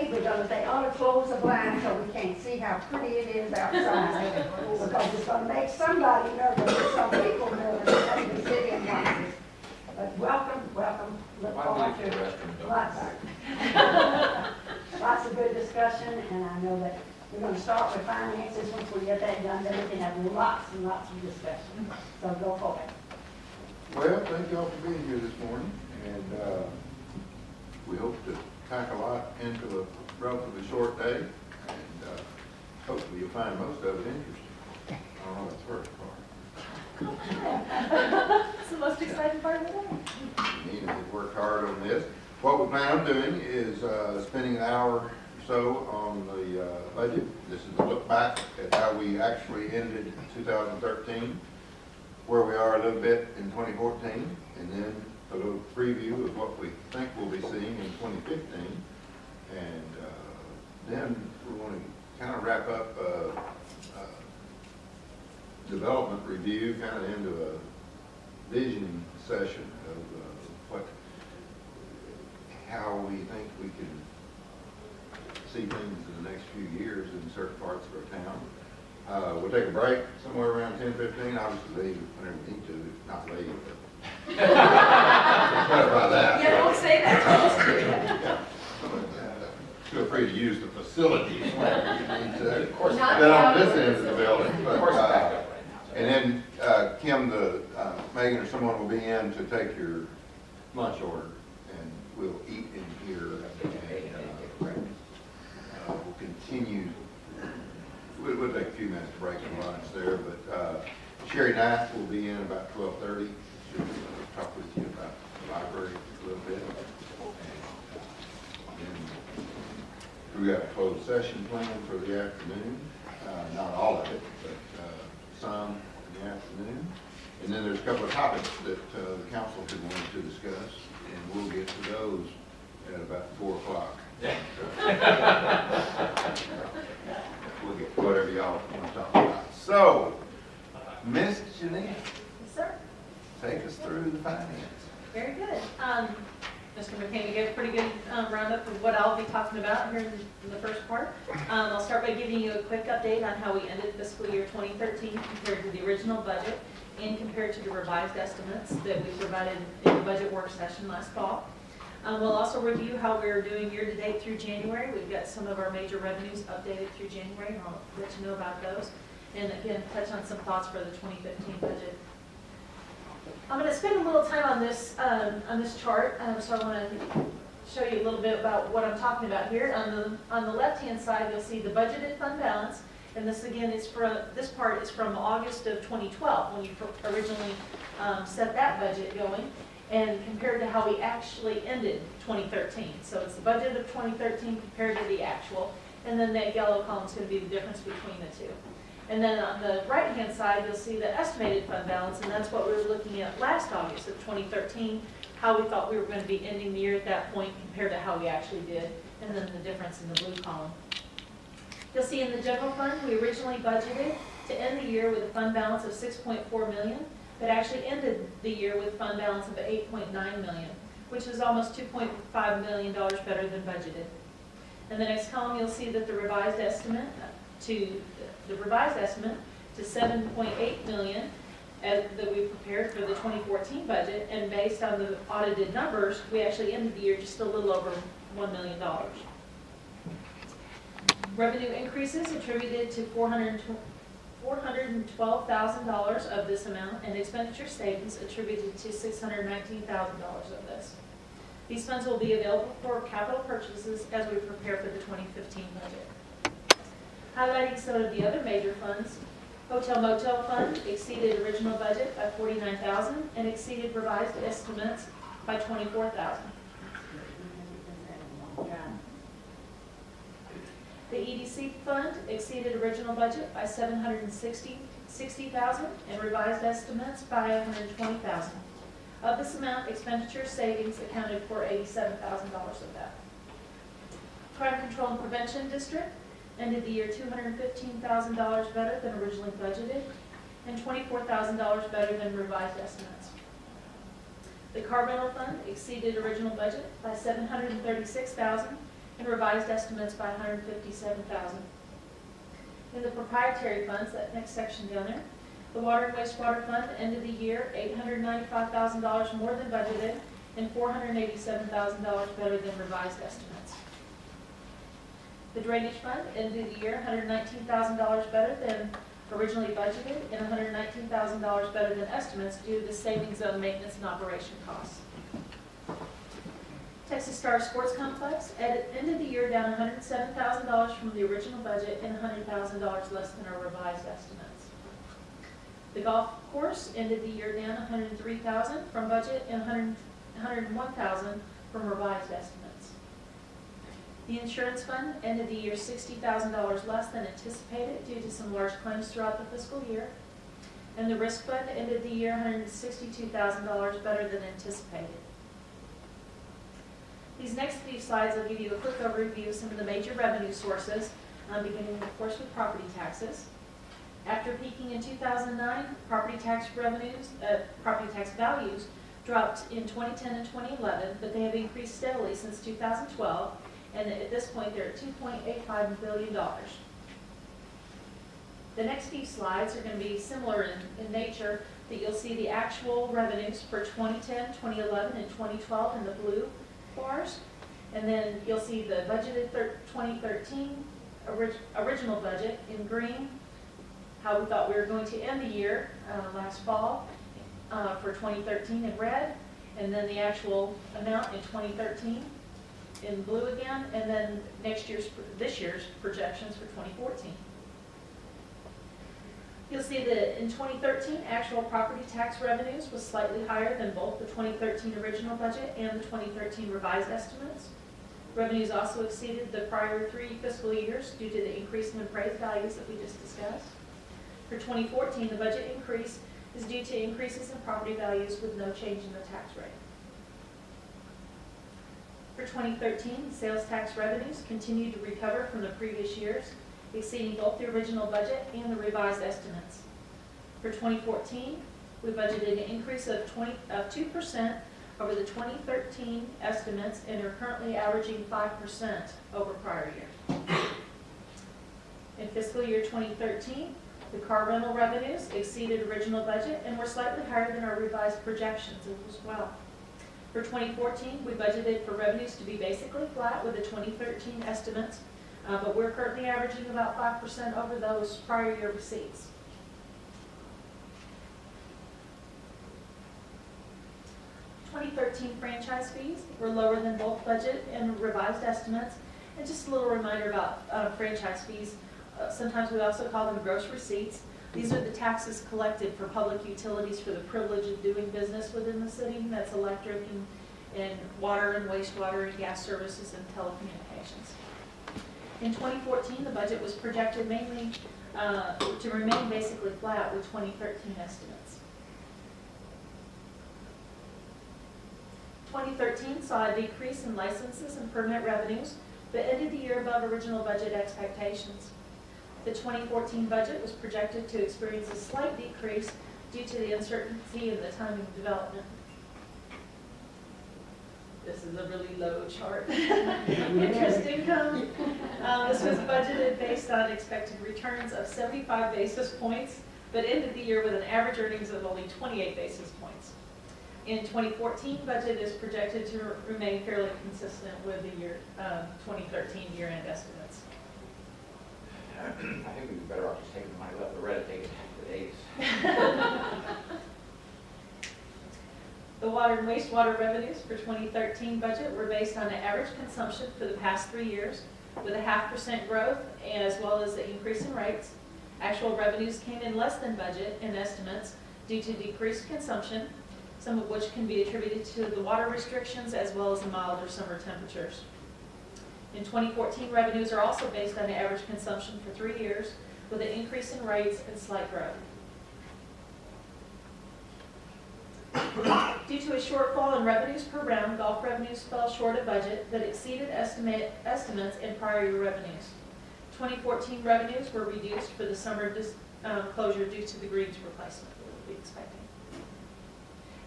shade, they ought to close the blinds so we can't see how pretty it is outside. Because it's gonna make somebody nervous, or some people nervous, and they sit in watch this. But welcome, look forward to lots of good discussion, and I know that we're gonna start with finances. Once we get that done, then we can have lots and lots of discussion. So go for it. Well, thank you all for being here this morning, and we hope to pack a lot into a relatively short day, and hopefully you'll find most of it interesting. I don't know, that's the first part. It's the most exciting part of the day. Nina has worked hard on this. What we plan on doing is spending an hour or so on the budget. This is a look back at how we actually ended 2013, where we are a little bit in 2014, and then a little preview of what we think we'll be seeing in 2015. And then we want to kind of wrap up development review, kind of into a visioning session of how we think we can see things in the next few years in certain parts of our town. We'll take a break somewhere around 10:15. Obviously, leave whenever we need to, not leave, but clarify that. Yeah, don't say that. Feel free to use the facilities whenever you need to. Of course, Not Then on the this hours. end of the building, of course, but, back up right now. and then Kim, Megan or someone will be in to take your lunch order, and we'll eat in here, and we'll continue. We'll take a few minutes break for lunch there, but Sherry Knight will be in about 12:30. She'll talk with you about the library a little bit. And we got a closed session planned for the afternoon, not all of it, but some in the afternoon. And then there's a couple of topics that the council had wanted to discuss, and we'll get to those at about 4 o'clock. We'll get whatever y'all want to talk about. So, Miss Janine, Yes, sir. take us through the finance. Very good. Mr. McCain gave a pretty good roundup of what I'll be talking about here in the first part. I'll start by giving you a quick update on how we ended fiscal year 2013 compared to the original budget and compared to the revised estimates that we provided in the budget work session last fall. We'll also review how we're doing year-to-date through January. We've got some of our major revenues updated through January, and I'll let you know about those. And again, touch on some thoughts for the 2015 budget. I'm going to spend a little time on this chart, so I want to show you a little bit about what I'm talking about here. On the left-hand side, you'll see the budgeted fund balance, and this again is this part is from August of 2012 when you originally set that budget going, and compared to how we actually ended 2013. So it's the budget of 2013 compared to the actual, and then that yellow column is going to be the difference between the two. And then on the right-hand side, you'll see the estimated fund balance, and that's what we were looking at last August of 2013, how we thought we were going to be ending the year at that point compared to how we actually did, and then the difference in the blue column. You'll see in the general fund, we originally budgeted to end the year with a fund balance of $6.4 million, but actually ended the year with fund balance of $8.9 million, which is almost $2.5 million better than budgeted. In the next column, you'll see that the revised estimate to $7.8 million that we prepared for the 2014 budget, and based on the audited numbers, we actually ended the year just a little over $1 million. Revenue increases attributed to $412,000 of this amount, and expenditure savings attributed to $619,000 of this. These funds will be available for capital purchases as we prepare for the 2015 budget. Highlighting some of the other major funds, Hotel Motel Fund exceeded original budget by $49,000 and exceeded revised estimates by $24,000. The EDC Fund exceeded original budget by $760,000 and revised estimates by $120,000. Of this amount, expenditure savings accounted for $87,000 of that. Crime Control and Prevention District ended the year $215,000 better than originally budgeted and $24,000 better than revised estimates. The Car Rental Fund exceeded original budget by $736,000 and revised estimates by $157,000. In the proprietary funds, that next section down there, the Water and Wastewater Fund ended the year $895,000 more than budgeted and $487,000 better than revised estimates. The Drainage Fund ended the year $119,000 better than originally budgeted and $119,000 better than estimates due to the savings on maintenance and operation costs. Texas Star Sports Complex ended the year down $107,000 from the original budget and $100,000 less than our revised estimates. The golf course ended the year down $103,000 from budget and $101,000 from revised estimates. The insurance fund ended the year $60,000 less than anticipated due to some large claims throughout the fiscal year. And the risk fund ended the year $162,000 better than anticipated. These next few slides will give you a quick overview of some of the major revenue sources, beginning of course with property taxes. After peaking in 2009, property tax values dropped in 2010 and 2011, but they have increased steadily since 2012, and at this point they're at $2.85 billion. The next few slides are going to be similar in nature, that you'll see the actual revenues for 2010, 2011, and 2012 in the blue bars, and then you'll see the budgeted 2013 original budget in green, how we thought we were going to end the year last fall for 2013 in red, and then the actual amount in 2013 in blue again, and then this year's projections for 2014. You'll see that in 2013, actual property tax revenues was slightly higher than both the 2013 original budget and the 2013 revised estimates. Revenues also exceeded the prior 3 fiscal years due to the increase in appraised values that we just discussed. For 2014, the budget increase is due to increases in property values with no change in the tax rate. For 2013, sales tax revenues continued to recover from the previous years, exceeding both the original budget and the revised estimates. For 2014, we budgeted an increase of 2% over the 2013 estimates and are currently averaging 5% over prior year. In fiscal year 2013, the car rental revenues exceeded original budget and were slightly higher than our revised projections as well. For 2014, we budgeted for revenues to be basically flat with the 2013 estimates, but we're currently averaging about 5% over those prior year receipts. '13 franchise fees were lower than both budget and revised estimates. And just a little reminder about franchise fees. Sometimes we also call them gross receipts. These are the taxes collected for public utilities for the privilege of doing business within the city. That's electric and water and wastewater and gas services and telecommunications. In 2014, the budget was projected mainly to remain basically flat with 2013 estimates. 2013 saw a decrease in licenses and permit revenues, but ended the year above original budget expectations. The 2014 budget was projected to experience a slight decrease due to the uncertainty in the timing of development. This is a really low chart. Interest income. This was budgeted based on expected returns of 75 basis points, but ended the year with an average earnings of only 28 basis points. In 2014, budget is projected to remain fairly consistent with the year 2013 year-end estimates. I think we'd be better off just taking the money left the red and taking it to days. The water and wastewater revenues for 2013 budget were based on an average consumption for the past 3 years, with a 0.5% growth as well as the increase in rates. Actual revenues came in less than budget and estimates due to decreased consumption, some of which can be attributed to the water restrictions as well as the milder summer temperatures. In 2014, revenues are also based on the average consumption for 3 years, with an increase in rates and slight growth. Due to a shortfall in revenues per round, golf revenues fell short of budget but exceeded estimates in prior year revenues. 2014 revenues were reduced for the summer closure due to the greens replacement that we'll be expecting.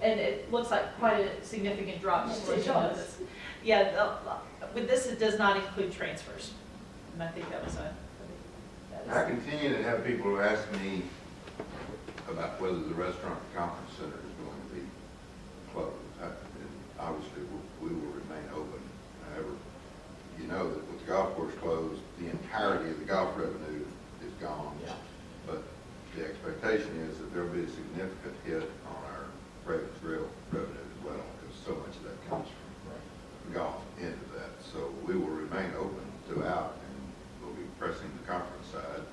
and it looks like quite a significant drop. Yes, just to let it you know does. this. Yeah, with this, it does not include transfers. And I think that was I continue to have people who ask me about whether the restaurant conference center is going to be closed. And obviously, we will remain open. However, you know that with the golf course closed, the entirety of the golf revenue is gone. Yeah. But the expectation is that there'll be a significant hit on our Ravens Grill revenue as well, because so much of that comes from golf into that. So we will remain open throughout, and we'll be pressing the conference side.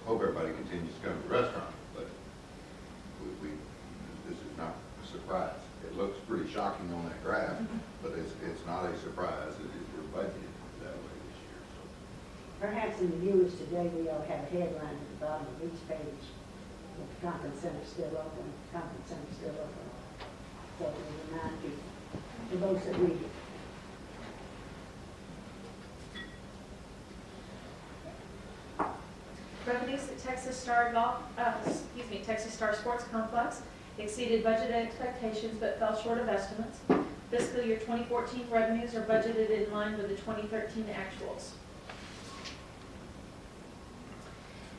Hope everybody continues to come to the restaurant, but this is not a surprise. It looks pretty shocking on that graph, but it's not a surprise. We're budgeted that way this year. So. Perhaps in the news today, we ought to have a headline at the bottom of each page. If the conference center's still open, conference center's still open. So it will remind people, for those that read it. Revenues at Texas Star Texas Star Sports Complex exceeded budgeted expectations but fell short of estimates. Fiscal year 2014 revenues are budgeted in line with the 2013 actuals.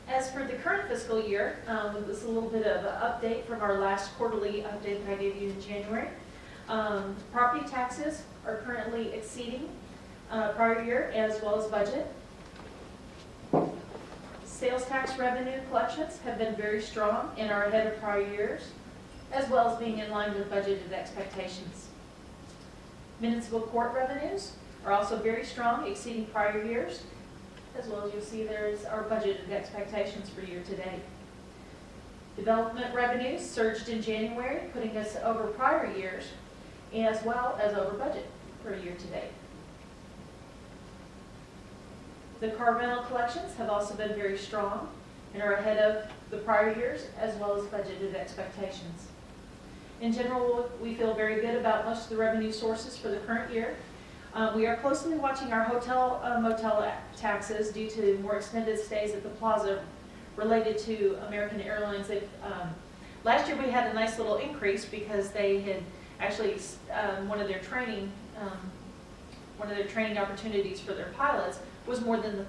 As for the current fiscal year, this is a little bit of an update from our last quarterly update that I gave you in January. Property taxes are currently exceeding prior year as well as budget. Sales tax revenue collections have been very strong and are ahead of prior years, as well as being in line with budgeted expectations. Municipal court revenues are also very strong, exceeding prior years, as well as you'll see there's our budgeted expectations for year to date. Development revenues surged in January, putting us over prior years, as well as over budget for year to date. The car rental collections have also been very strong and are ahead of the prior years as well as budgeted expectations. In general, we feel very good about most of the revenue sources for the current year. We are closely watching our hotel motel taxes due to more extended stays at the plaza related to American Airlines. Last year we had a nice little increase because they had actually one of their training opportunities for their pilots was more than the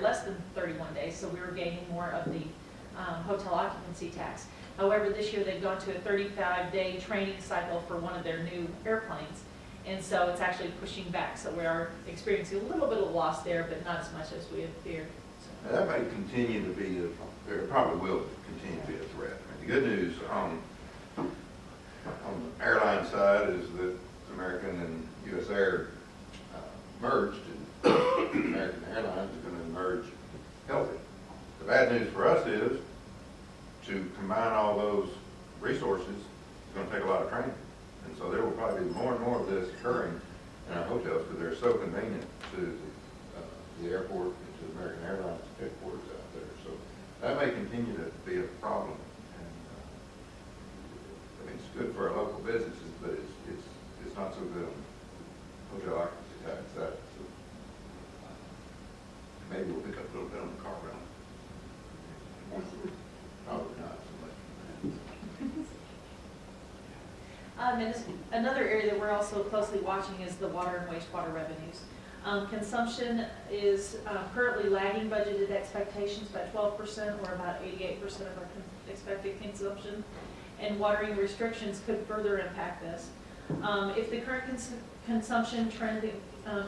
less than 31 days, so we were gaining more of the hotel occupancy tax. However, this year they've gone to a 35-day training cycle for one of their new airplanes, and so it's actually pushing back. So we are experiencing a little bit of loss there, but not as much as we had feared. So. That may continue to be, there probably will continue to be a threat. I mean, the good news on the airline side is that American and U.S. Air merged, and American Airlines is going to emerge healthy. The bad news for us is to combine all those resources is going to take a lot of training. And so there will probably be more and more of this occurring in our hotels because they're so convenient to the airport and to American Airlines headquarters out there. So that may continue to be a problem. And I mean, it's good for our local businesses, but it's not so good on hotel occupancy tax side. So maybe we'll pick up a little bit on the car rental. Probably not so much. And another area that we're also closely watching is the water and wastewater revenues. Consumption is currently lagging budgeted expectations by 12%, or about 88% of our expected consumption, and watering restrictions could further impact this. If the current consumption trend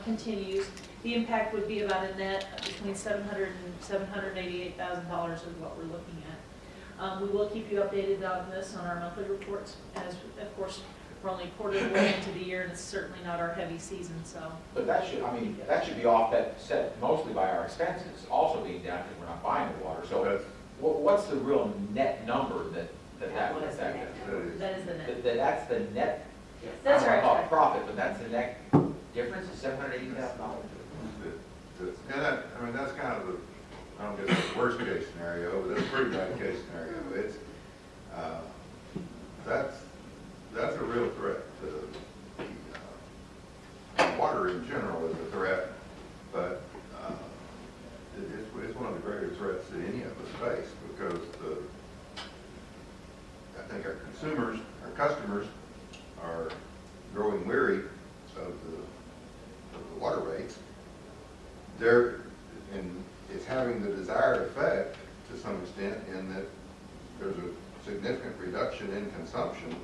continues, the impact would be about a net between $700,000 and $788,000 is what we're looking at. We will keep you updated on this on our monthly reports, as of course we're only quarter way into the year, and it's certainly not our heavy season. So, but that should be offset mostly by our expenses also being down because we're not buying the water. So, what's the real net number that would affect? that is the net. That's the net. That's I don't right. want to call it profit, but that's the net difference is $780,000. And that's kind of the, I don't guess it's the worst case scenario, but that's a pretty bad case scenario. It's, that's a real threat to the water in general is a threat, but it's one of the greater threats that any of us face because I think our consumers, our and it's having the desired effect to some extent in that there's a significant reduction in consumption.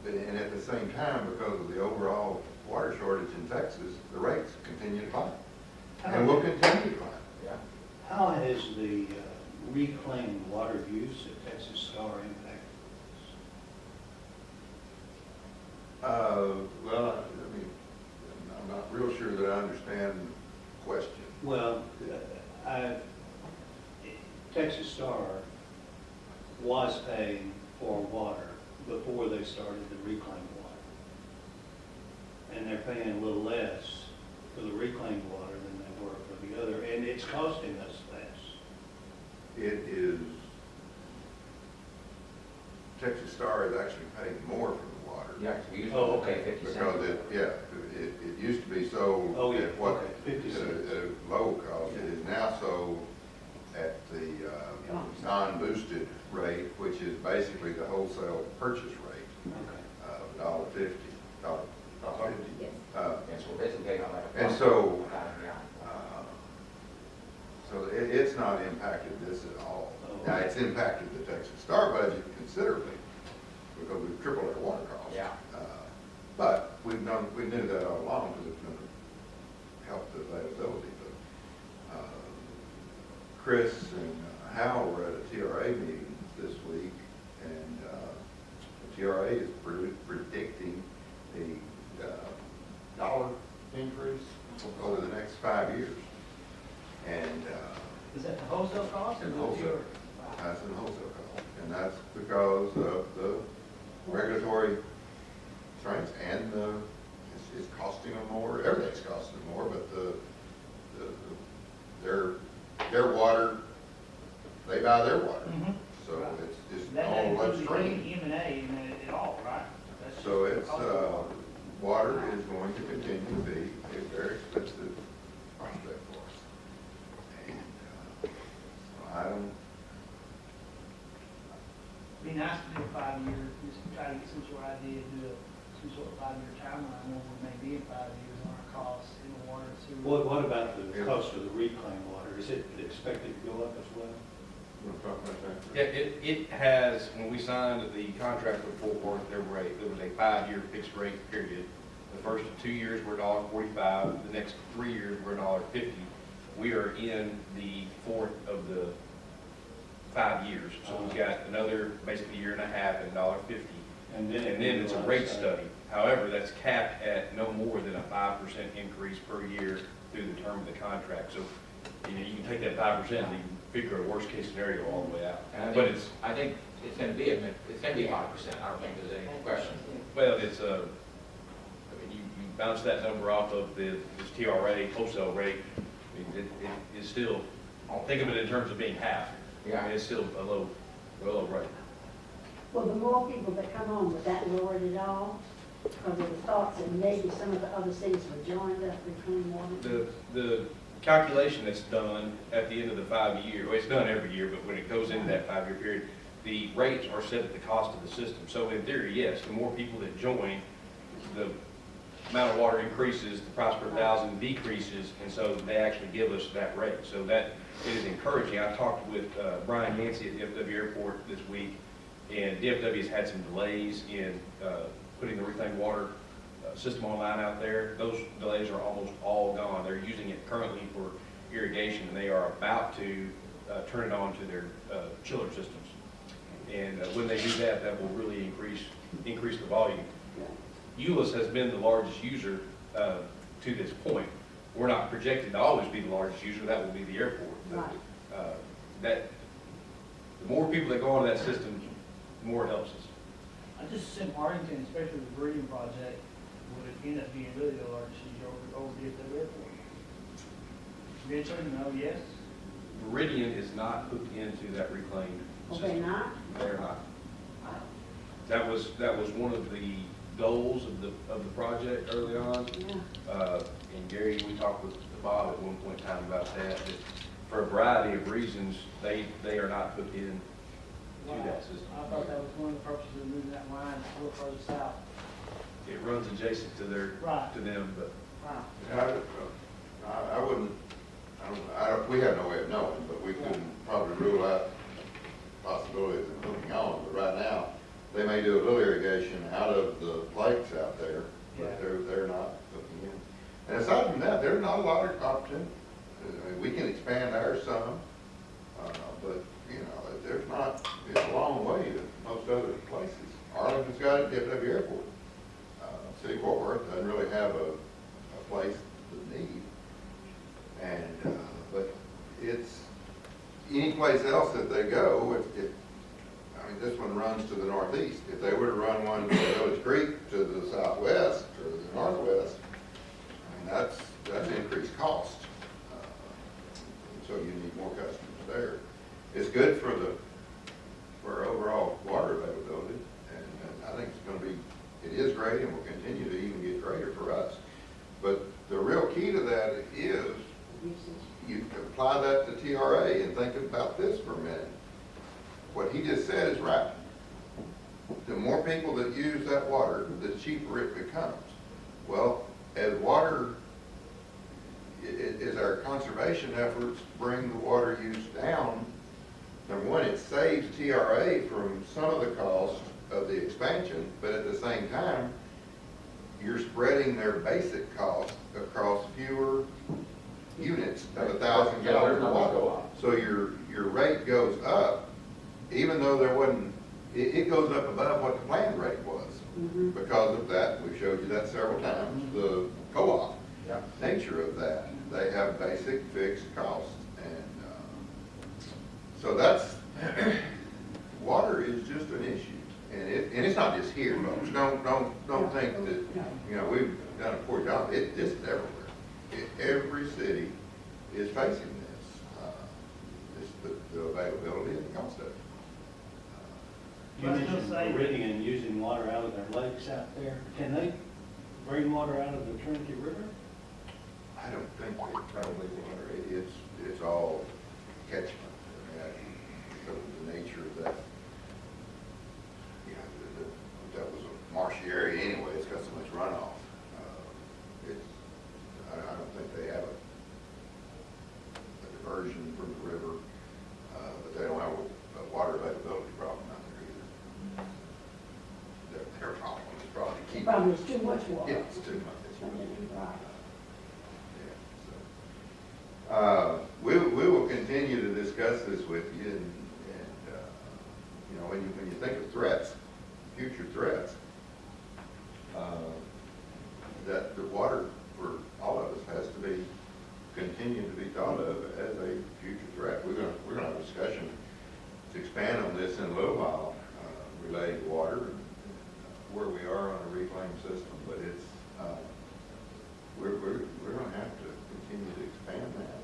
And at the same time, because of the overall water shortage in Texas, the rates continue to climb. And will continue to climb. Yeah. How has the reclaimed water use at Texas Star impacted Well, I mean, I'm not real sure that I understand the question. this? Well, Texas Star was paying for water before they started the reclaimed water. And they're paying a little less for the reclaimed water than they were for the other, and it's costing us less. It is, Texas Star is actually paying more for the water. Yeah, 'cause we used Oh, to okay. pay 50 cents. Because it used to be sold Oh, yeah, at what, okay, 50 cents. at a low cost. It is now sold at the non-boosted rate, which is basically the wholesale purchase rate Okay. of $1.50. Yes. And so we're basically paying on like a. And so, Yeah. so it's not impacted this at all. Now, it's impacted the Texas Star budget considerably because we've tripled our water costs. Yeah. But we knew that all along because it's going to help the availability. But Chris and Hal were at a TRA meeting this week, and the TRA is predicting a dollar increase over the next 5 years. And Is that the wholesale cost? or in the wholesale, pure? that's in wholesale cost. And that's because of the regulatory strengths and it's costing them more, everything's costing them more, but their water, they buy their water. Mhm. So Right. it's That all doesn't include upstream. the M&A and it all, right? That's So just the it's, cost of water. water is going to continue to be a very expensive prospect for us. And so I don't, Be nice to do a 5-year, just try to get some sort of idea, some sort of 5-year timeline, what we may be in 5 years on our costs in the water and sewer. What about the cost of the reclaimed water? Is it expected to go up as well? we'll talk about that. Yeah, it has, when we signed the contract with Fort Worth, there was a 5-year fixed rate period. The first 2 years were $1.45, the next 3 years were $1.50. We are in the fourth of the 5 years, so we've got another basically year and a half at $1.50. And And then it's a rate study. However, that's capped at no more than a 5% increase per year through the term of the contract. So, you can take that 5% and you can figure a worst-case scenario all the way out. And But it's, I think it's gonna be, it's gonna be 5%. I don't think there's any question. well, it's I mean, you bounce that number off of this TRA wholesale rate, I mean, it is still, think of it in terms of being half. I mean, it's still a low rate. Well, the more people that come on, would that lower it at all? Because there was thoughts that maybe some of the other cities would join the reclaimed water. The calculation that's done at the end of the 5 year, well, it's done every year, but when it goes into that 5-year period, the rates are set at the cost of the system. So in theory, yes, the more people that join, the amount of water increases, the price per thousand decreases, and so they actually give us that rate. So that, it is encouraging. I talked with Brian Yancey at DFW Airport this week, and DFW has had some delays in putting the reclaimed water system online out there. Those delays are almost all gone. They're using it currently for irrigation, and they are about to turn it on to their chiller systems. And when they do that, that will really increase the volume. Euless has been the largest user to this point. We're not projected to always be the largest user. That will be the airport. Right. The more people that go onto that system, the more it helps us. I just assume Arlington, especially the Breeding Project, would end up being really the largest user over the airport. Eventually, no, yes? Meridian is not hooked into that reclaimed Oh, system. they're not? They're not. That was one of the goals of the project early on. Yeah. And Gary, we talked with Bob at one point in time about that for a variety of reasons, they are not hooked in to that system. I thought that was one of the purposes of moving that line a little further south. It runs adjacent to their, Right. to them, but Wow. I wouldn't, we have no way of knowing, but we couldn't probably rule out possibilities of hooking on. But right now, they may do a little irrigation out of the lakes out there, Yeah. but they're not hooking in. And aside from that, there's not a lot of opportunity. I mean, we can expand ours some, but, you know, there's not, it's a long way to most other places. Arlington's got it, DFW Airport. City of Fort Worth doesn't really have a place to need. And, but it's, any place else that they go, I mean, this one runs to the northeast. If they were to run one from Village Creek to the southwest or the northwest, I mean, that's increased cost. So you need more customers there. It's good for overall water availability, and I think it's gonna be, it is great and will continue to even get greater for us. But the real key to that is, you apply that to TRA and think about this for a minute. What he just said is right. The more people that use that water, the cheaper it becomes. Well, as water, as our conservation efforts bring the water use down, number one, it saves TRA from some of the cost of the expansion, but at the same time, you're spreading their basic cost across fewer units of 1,000 gallons of water. So your rate goes up, even though there wasn't, it goes up above what the planned rate was. Because of that, we've showed you that several times, the co-op nature of that. They have basic fixed costs. And so that's, water is just an issue. And it's not just here, folks. Don't think that, you know, we've done a poor job. This is everywhere. Every city is facing this. It's the availability and the cost of it. You mentioned Meridian using water out of their lakes out there. Can they bring water out of the Trinity River? I don't think they probably water. It's all catchment. I mean, because of the nature of that. You know, that was a marshy area anyway. It's got so much runoff. I don't think they have a diversion from the river, but they don't have a water availability problem out there either. Their problem is probably keeping. Probably it's too much water. It's too much. Right. We will continue to discuss this with you, and you know, when you think of threats, future threats, that the water for all of us has to be continued to be thought of as a future threat. We're gonna have a discussion to expand on this in a little while, related to water and where we are on a reclaim system, but it's we're gonna have to continue to expand that.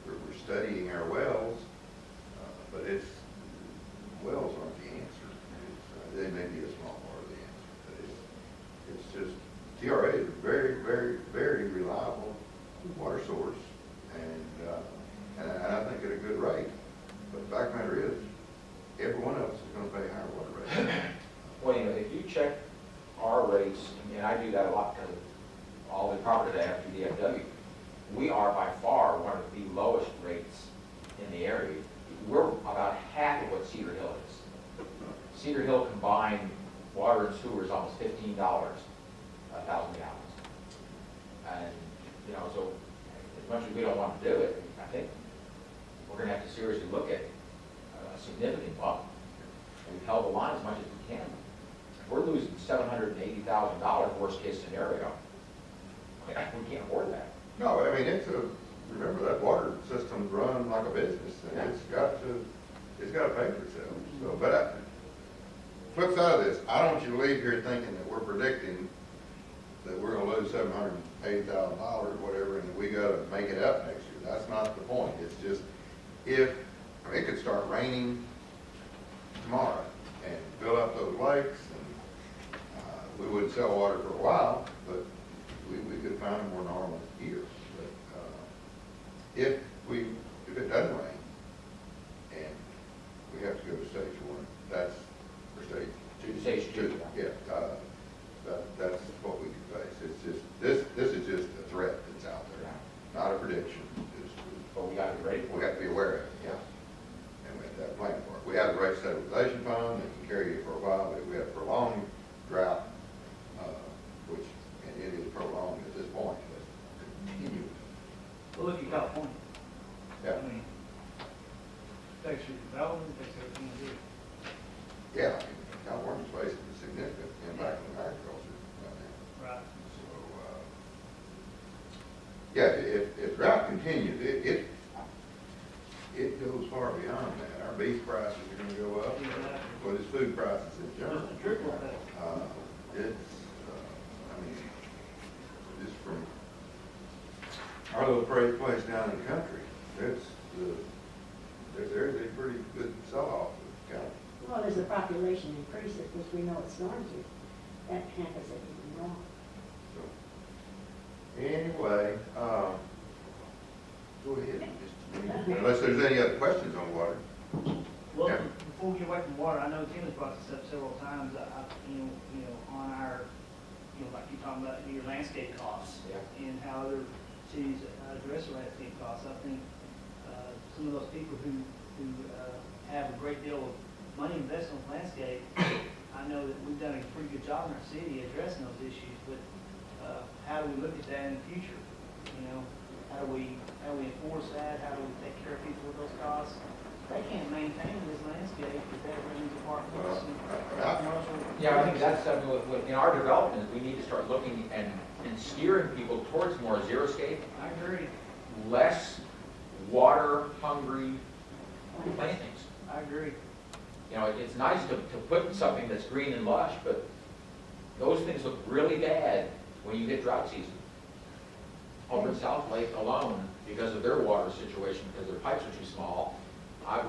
We're studying our wells, but wells aren't the answer. They may be a small part of the answer, but it's just, TRA is a very, very, very reliable water source, and I think at a good rate. But the fact of the matter is, everyone else is gonna pay a higher water rate. Well, you know, if you check our rates, and I do that a lot because of all the property I have through DFW, we are by far one of the lowest rates in the area. We're about half of what Cedar Hill is. Cedar Hill combined water and sewer is almost $15 a 1,000 gallons. And, you know, so as much as we don't want to do it, I think we're going to have to seriously look at a significant bump. We've held the line as much as we can. We're losing $780,000 worst case scenario. We can't afford that. No, I mean, remember that water system's run like a business, and it's got to pay for itself. So, but flip side of this, I don't want you to leave here thinking that we're predicting that we're gonna lose $780,000 or whatever, and we gotta make it up next year. That's not the point. It's just, it could start raining tomorrow and fill up those lakes, and we wouldn't sell water for a while, but we could find a more normal year. But if it doesn't rain and we have to go to stage one, that's for stage Yeah, if drought continues, it goes far beyond that. Our beef prices are gonna go up, but it's food prices in general. Just a trickle effect. I mean, just from our little place down in the country, there's a pretty good sell-off of cattle. Well, as the population increases, which we know it's going to, that hampers it even more. So, anyway, go ahead. Unless there's any other questions on water. Well, Yeah. before we get away from water, I know Tim has brought this up several times, on our, like you're talking about your landscape costs. Yeah. And how other cities address the landscape costs. I think, some of those people who have a great deal of money invested in landscape, I know that we've done a pretty good job in our city addressing those issues, but, how do we look at that in the future? How do we enforce that? How do we take care of people with those costs? They can't maintain this landscape if they have these apartments and commercial. Yeah, I think that's something in our development, we need to start looking and steering people towards more xeriscape, I agree. less water-hungry plantings. I agree. It's nice to put something that's green and lush, but those things look really bad when you hit drought season. Over in South Lake alone, because of their water situation, because their pipes are too small, I've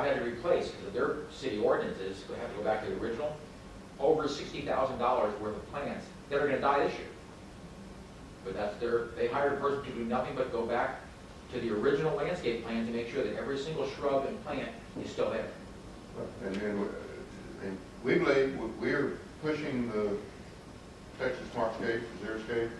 had to replace, because of their city ordinances, we have to go back to the original, over $60,000 worth of plants that are gonna die this year. But they hired a person to do nothing but go back to the original landscape plan to make sure that every single shrub and plant is still there. And we believe we're pushing the Texas Smartscape, Xeriscape.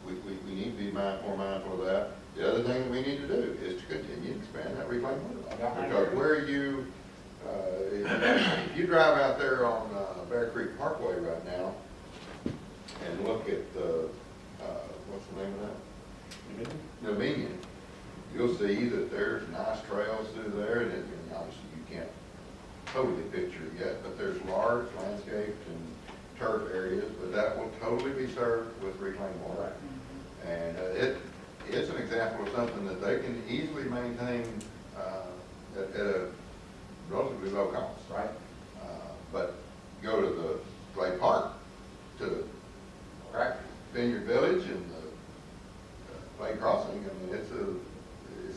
We need to be more mindful of that. The other thing that we need to do is to continue to expand that reclaimed water line. Because if you drive out there on Bear Creek Parkway right now and look at what's the name of that? Dominion. You'll see that there's nice trails through there, and obviously you can't totally picture it yet, but there's large landscaped and turf areas, but that will totally be served with reclaimed water. And it's an example of something that they can easily maintain at a relatively low cost. Right. But go to the Clay Park, to the Correct. Vineyard Village and the Clay Crossing, I mean, it's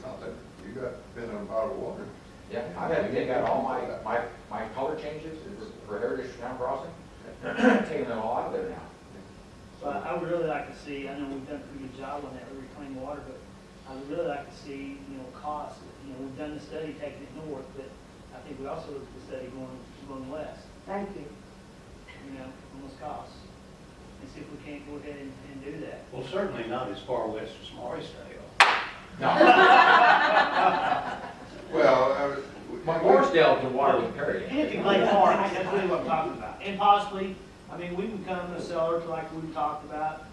not that, you got to depend on bottled water. Yeah, I've had to take out all my color changes for Heritage Town Crossing, taking them all out of there now. So I would really like to see, I know we've done a pretty good job on that, with reclaimed water, but I would really like to see, costs. We've done the study taking it north, but I think we also looked at the study going west, Thank you. on those costs. And see if we can't go ahead and do that. Well, certainly not as far west as Morrisdale. No. Well, Morrisdale to water with Perry. Anything like Park, that's really what I'm talking about. And possibly, we would come to a seller to like we talked about,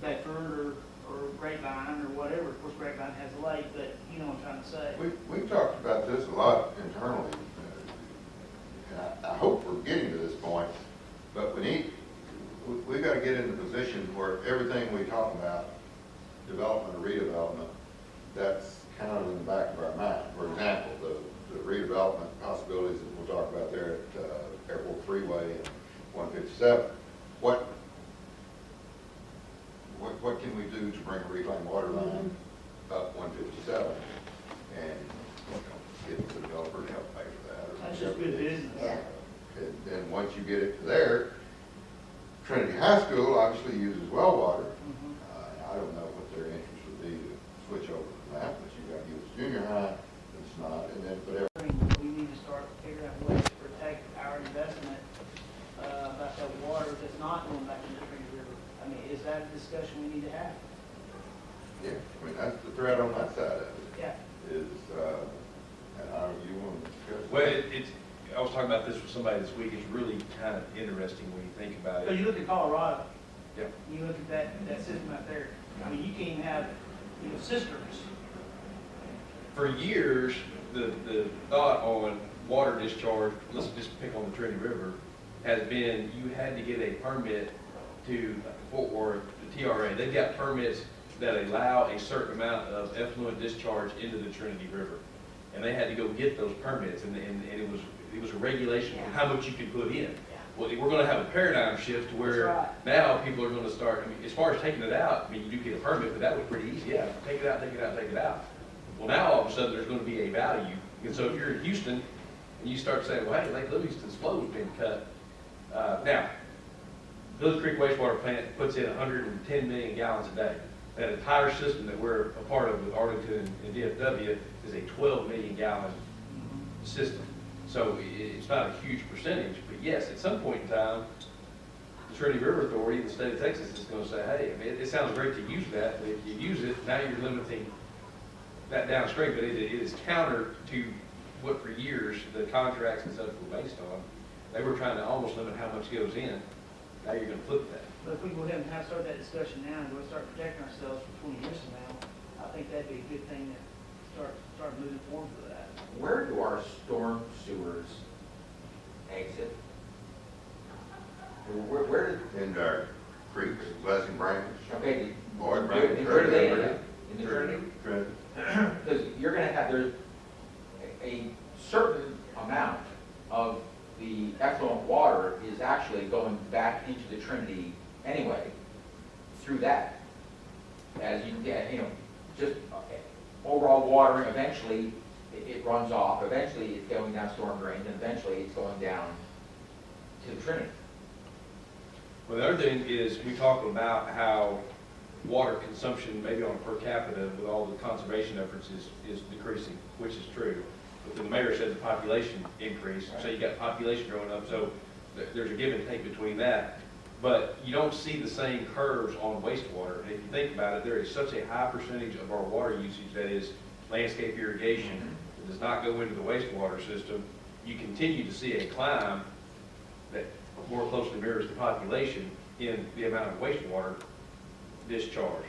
Bedford or Grapevine or whatever. Of course, Grapevine has a lake, but you know what I'm trying to say. we've talked about this a lot internally, and I hope we're getting to this point, but we've got to get in the position where everything we talk about, development or redevelopment, that's kind of in the back of our mind. For example, the redevelopment possibilities that we'll talk about there at Airport Freeway and 157. What can we do to bring a reclaimed water line up 157 and get the developer to help pay for that? That's just good business. And then once you get it to there, Trinity High School obviously uses well water. I don't know what their interest would be to switch over from that, but you got Euless Junior High, it's not, and then, but We need to start figuring out ways to protect our investment about that water that's not going back into the Trinity River. Is that a discussion we need to have? yeah, that's the threat on that side of it. Yeah. Is, and you want to discuss? Well, I was talking about this with somebody this week. It's really kind of interesting when you think about Because it. you look at Colorado, Yep. you look at that system out there. You can't even have, cisterns. For years, the thought on water discharge, let's just pick on the Trinity River, has been, you had to get a permit or the TRA. They've got permits that allow a certain amount of effluent discharge into the Trinity River. And they had to go get those permits, and it was a regulation on how much you could put in. Well, we're gonna have a paradigm shift to where That's now people are gonna start, I mean, as far as taking it out, I mean, you do get a permit, but that was pretty easy, yeah, take it out, take it out, take it out. Well, now all of a sudden, there's gonna be a value, and so if you're in Houston, and you start saying, well, hey, Lake Livingston's flow's been cut. Now, Village Creek wastewater plant puts in 110 million gallons a day. That entire system that we're a part of with Arlington and DFW is a 12 million gallon system. So it's not a huge percentage, but yes, at some point in time, the Trinity River Authority, the state of Texas is going to say, hey, I mean, it sounds great to use that, but if you use it, now you're limiting that downstream, but it is counter to what for years the contracts and stuff were based on. They were trying to almost limit how much goes in. Now you're going to flip that. But if we go ahead and start that discussion now and go start protecting ourselves for 20 years from now, I think that'd be a good thing to start moving forward for that. Where do our storm sewers exit? Where did, In our creek, Blessing Branch, okay, Boyd in Branch. Trinity, in the Trinity? Trinity. Because you're gonna have, there's a certain amount of the effluent water is actually going back into the Trinity anyway, through that. As you get, just overall watering, eventually it runs off, eventually it's going down storm drains, and eventually it's going down to the Trinity. Well, the other thing is, we talk about how water consumption, maybe on a per capita, with all the conservation efforts, is decreasing, which is true. But the mayor said the population increased, so you got population growing up, so there's a give and take between that. But you don't see the same curves on wastewater. And if you think about it, there is such a high percentage of our water usage that is landscape irrigation, that does not go into the wastewater system. You continue to see a climb that more closely mirrors the population in the amount of wastewater discharged.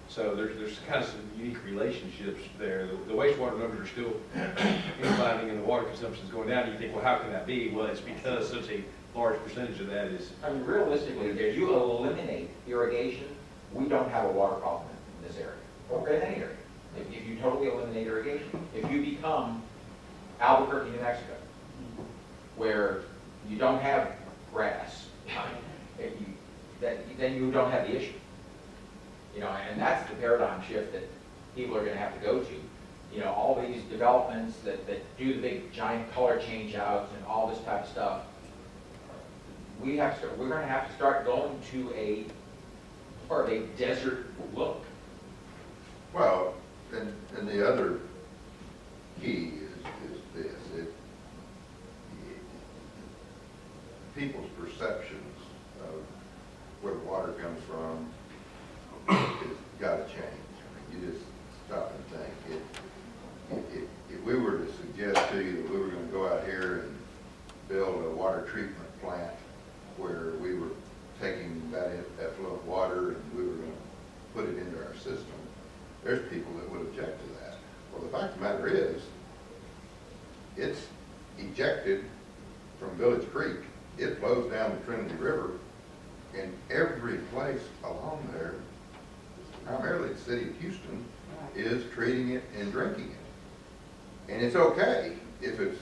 So there's kind of some unique relationships there. The wastewater numbers are still inclining and the water consumption is going down. And you think, well, how can that be? Well, it's because such a large percentage of that is. I mean, realistically, if you eliminate irrigation, we don't have a water problem in this area, or in any area. If you totally eliminate irrigation, if you become Albuquerque, New Mexico, where you don't have grass, then you don't have the issue. And that's the paradigm shift that people are going to have to go to. All these developments that do the big giant color change outs and all this type of stuff, we're going to have to start going to more of a desert look. Well, and the other key is this, people's perceptions of where the water comes from has got to change. I mean, you just stop and think. If we were to suggest to you that we were going to go out here and build a water treatment plant where we were taking that effluent water and we were going to put it into our system, there's people that would object to that. Well, the fact of the matter is, it's ejected from Village Creek. It flows down the Trinity River, and every place along there, primarily the city of Houston, is treating it and drinking it. And it's okay if it's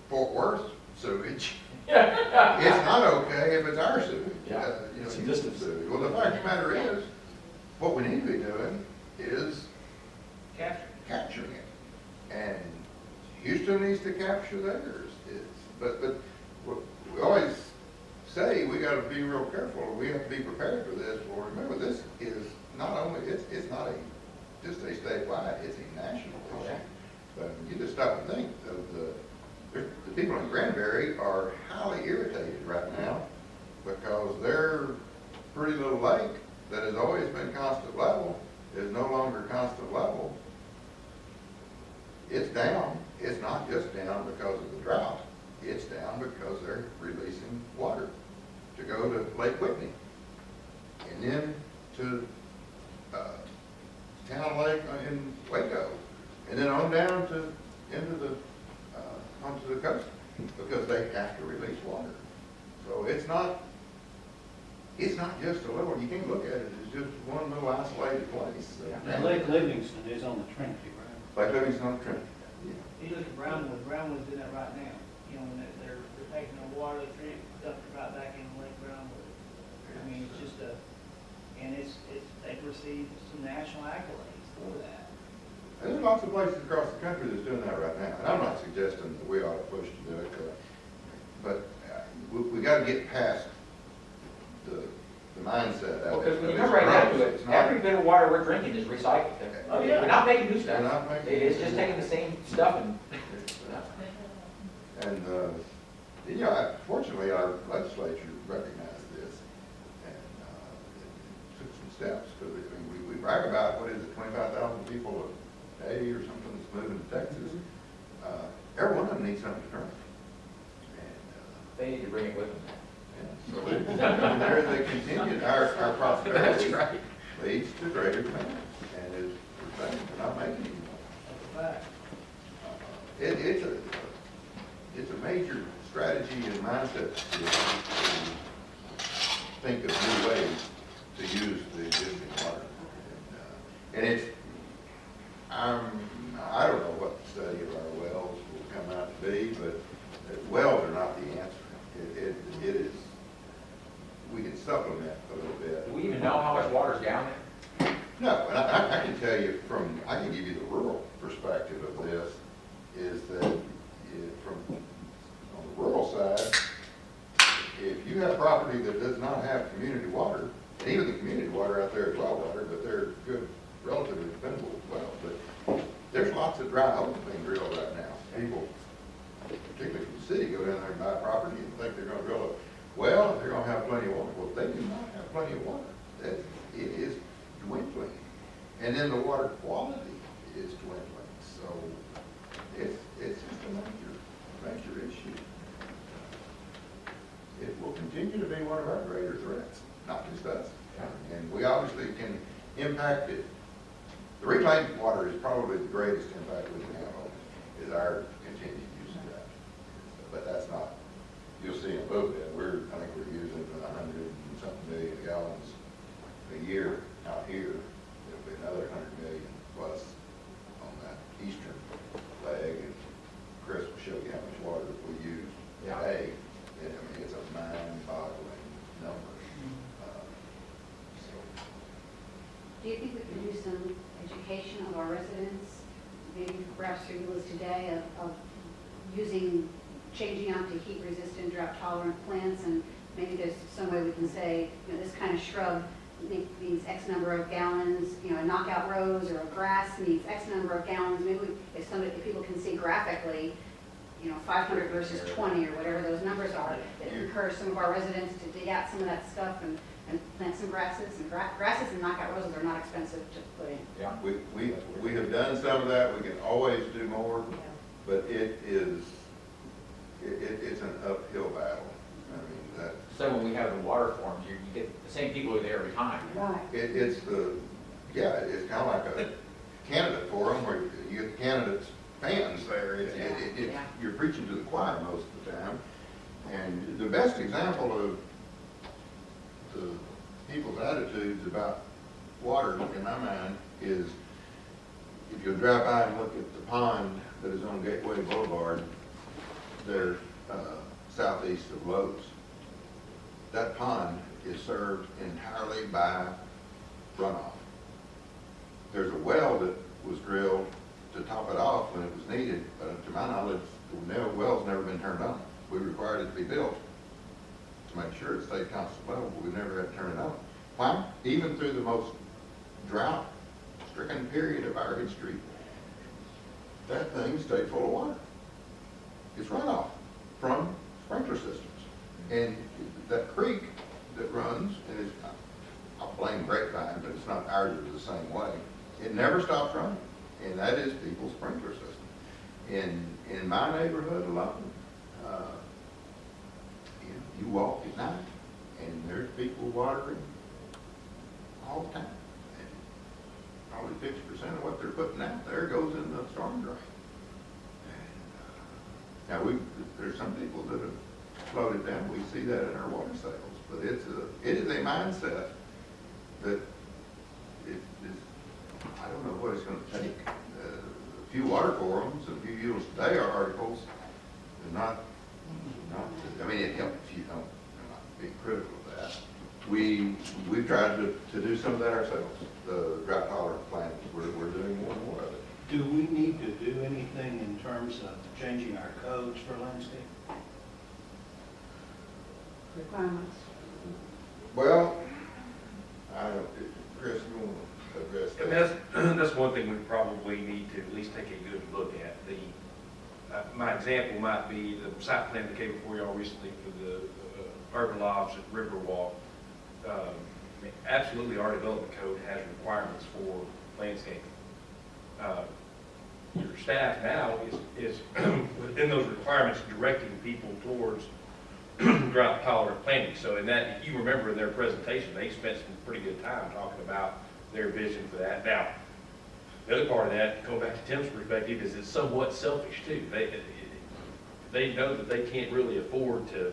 Fort Worth sewage. It's not okay if it's our sewage. It's a distance. Sewage. Well, the fact of the matter is, what we need to be doing is capturing it. And Houston needs to capture theirs. But we always say we got to be real careful. We have to be prepared for this. Well, remember, this is not only, it's not just a statewide, it's a national issue. But you just stop and think of the people in Granbury are highly irritated right now because their pretty little lake that has always been constant level is no longer constant level. It's down. It's not just down because of the drought. It's down because they're releasing water to go to Lake Whitney and then to Town Lake in Waco, and then on down onto the coast because they have to release water. So it's not just a little, you can't look at it as just one little isolated place. And Lake Livingston is on the Trinity, right? Like Livingston on the Trinity. You look at Brownwood, Brownwood's doing that right now. You know, when they're taking the water, they treat it, dumping it right back in Lake Brownwood. I mean, it's just and they've received some national accolades for that. And there's lots of places across the country that's doing that right now. And I'm not suggesting that we ought to push to do it, but we got to get past the mindset Well, of because it. when you It's come right down gross. to it, It's not- every bit of water we're drinking is recycled. Oh, yeah. We're not making new We're stuff. not making- It's just taking the same stuff and, And, you know, fortunately, our legislature recognized this and took some steps. Because I mean, we brag about, what is it, 25,000 people a day or something that's moving to Texas. Every one of them needs something to drink. And, they need to bring it with them. yeah, so there they continue, our prosperity right. leads to greater demand. And as we're saying, we're not making any more. That's a fact. It's a major strategy and mindset to think of new ways to use the existing water. And it's, I don't know what the study of our wells will come out to be, but wells are not the answer. It is, we can supplement a little bit. Do we even know how much water's down there? No, and I can tell you I can give you the rural perspective of this, is that from, on the rural side, if you have property that does not have community water, and even the community water out there is well water, but they're good, relatively dependable wells, but there's lots of dry holes being drilled right now. People, particularly from the city, go down there and buy property and think they're gonna drill a well, they're gonna have plenty of water. Well, they do not have plenty of water. It is dwindling. And then the water quality is dwindling. So it's just a major issue. It will continue to be one of our greater threats, not just us. And we obviously can impact it. The reclaimed water is probably the greatest impact we can have on it, is our continued use of that. But that's not, you'll see in a little bit, I think we're using 100 and something million gallons a year out here. There'll be another 100 million plus on that eastern leg, and Chris will show you how much water we use today. And I mean, it's a mind-boggling number. So, Do you think we could do some education of our residents, maybe perhaps through Euless today, of changing out to heat-resistant, drought-tolerant plants, and maybe there's some way we can say, you know, this kind of shrub needs X number of gallons, you know, a knockout rose or a grass needs X number of gallons. Maybe if people can see graphically, you know, 500 versus 20 or whatever those numbers are, that encourage some of our residents to dig out some of that stuff and plant some grasses. And grasses and knockout roses are not expensive to put in. Yeah. we have done some of that. We can always do more, but it's an uphill battle. I mean, that. So when we have the water forms, you get the same people who are there every time. Right. It's kind of like a candidate forum where you get the candidates' fans there. You're preaching to the choir most of the time. And the best example of the people's attitudes about water, in my mind, is if you drive by and look at the pond that is on Gateway Boulevard, there southeast of Lowe's. That pond is served entirely by runoff. There's a well that was drilled to top it off when it was needed, but to my knowledge, the well's never been turned on. We required it to be built to make sure it stayed constant level, but we never had to turn it on. Why? Even through the most drought-stricken period of our history, that thing stayed full of water. It's runoff from sprinkler systems. And that creek that runs, and I'll blame Grapevine, but it's not ours, is the same way. It never stops running, and that is people's sprinkler system. In my neighborhood alone, you walk at night, and there's people watering all the time. And probably 50% of what they're putting out there goes in the storm drain. Now, there's some people that have floated down. We see that in our water sales. But it is a mindset that it is, I don't know what it's gonna take. A few water forums, a few Euless Today articles, and not, I mean, it helps if you don't, I'm not being critical of that. We've tried to do some of that ourselves, the drought tolerant planting. We're doing more and more of it. Do we need to do anything in terms of changing our codes for landscape? Requirements. Well, I don't, Chris, you want to address And that? that's one thing we probably need to at least take a good look at. My example might be the site plan that came before y'all recently for the urban lofts at Riverwalk. Absolutely, our development code has requirements for landscaping. Your staff now is within those requirements directing people towards drought tolerant planting. So in that, if you remember in their presentation, they spent some pretty good time talking about their vision for that. Now, the other part of that, going back to Tim's perspective, is it's somewhat selfish too. They know that they can't really afford to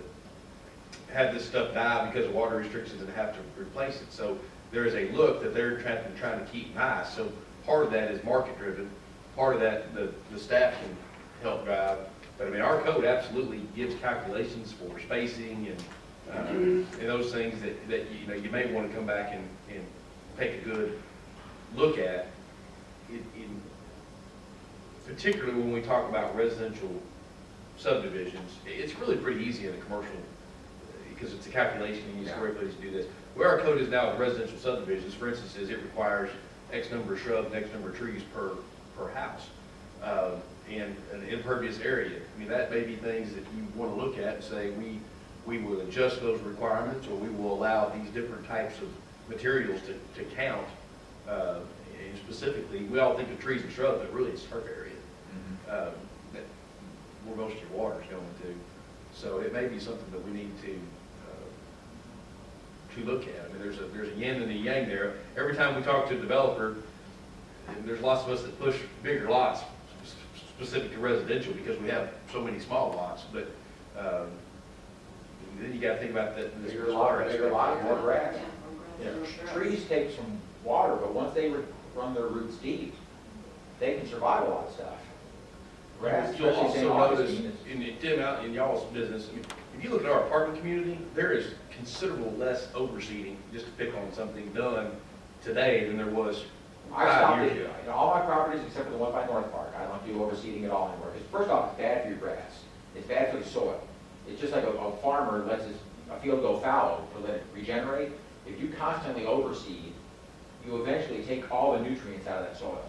have this stuff die because of water restrictions and have to replace it. So there is a look that they're trying to keep nice. So part of that is market driven. Part of that, the staff can help drive. But I mean, our code absolutely gives calculations for spacing and those things that you may want to come back and take a good look at. Particularly when we talk about residential subdivisions, it's really pretty easy in a commercial because it's a calculation and you use square footage to do this. Where our code is now with residential subdivisions, for instance, is it requires X number of shrubs, X number of trees per house, and an impervious area. I mean, that may be things that you want to look at and say, we will adjust those requirements, or we will allow these different types of materials to count. And specifically, we all think of trees and shrubs, but really it's turf area. That where most of your water is going to. So it may be something that we need to look at. I mean, there's a yin and a yang there. Every time we talk to a developer, and there's lots of us that push bigger lots specific to residential because we have so many small lots. But then you got to think about that. Bigger lot, more grass. You know, trees take some water, but once they run their roots deep, they can survive a lot of stuff. Grass, You'll especially also St. notice Augustine, Tim, out in y'all's business, I mean, if you look at our apartment community, there is considerable less overseeding, just to pick on something, done today than there was I 5 stopped years it, ago. in all my properties except for the one by North Park, I don't do overseeding at all anymore. Because first off, it's bad for your grass. It's bad for the soil. It's just like a farmer lets a field go fallow to let it regenerate. If you constantly overseed, you eventually take all the nutrients out of that soil.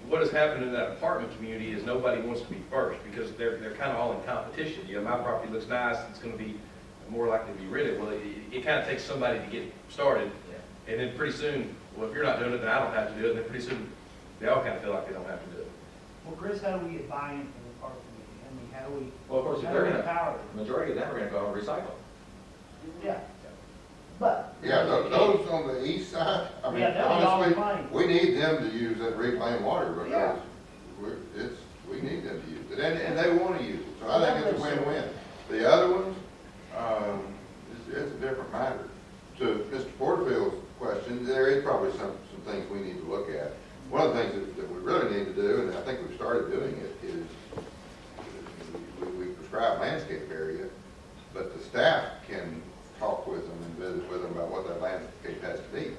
What has happened in that apartment community is nobody wants to be first because they're kind of all in competition. You know, my property looks nice, it's going to be more likely to be rented. Well, it kind of takes somebody to get started, and then pretty soon, well, if you're not doing it, then I don't have to do it. And then pretty soon, they all kind of feel like they don't have to do it. Well, Chris, how do we get buy-in from the park committee? I mean, how do we, Well, of course, if how they're do we gonna, empower the majority of them are gonna go and recycle. them? Yeah. But. Yeah, those on the east side, I mean, Yeah, they'll be all honestly, reclaimed. we need them to use that reclaimed water Yeah. because we need them to use it, and they want to use it, so I think it's a win-win. The other ones, it's a different matter. To Mr. Porterfield's question, there is probably some things we need to look at. One of the things that we really need to do, and I think we've started doing it, is we prescribe landscape area, but the staff can talk with them and visit with them about what that landscape has to be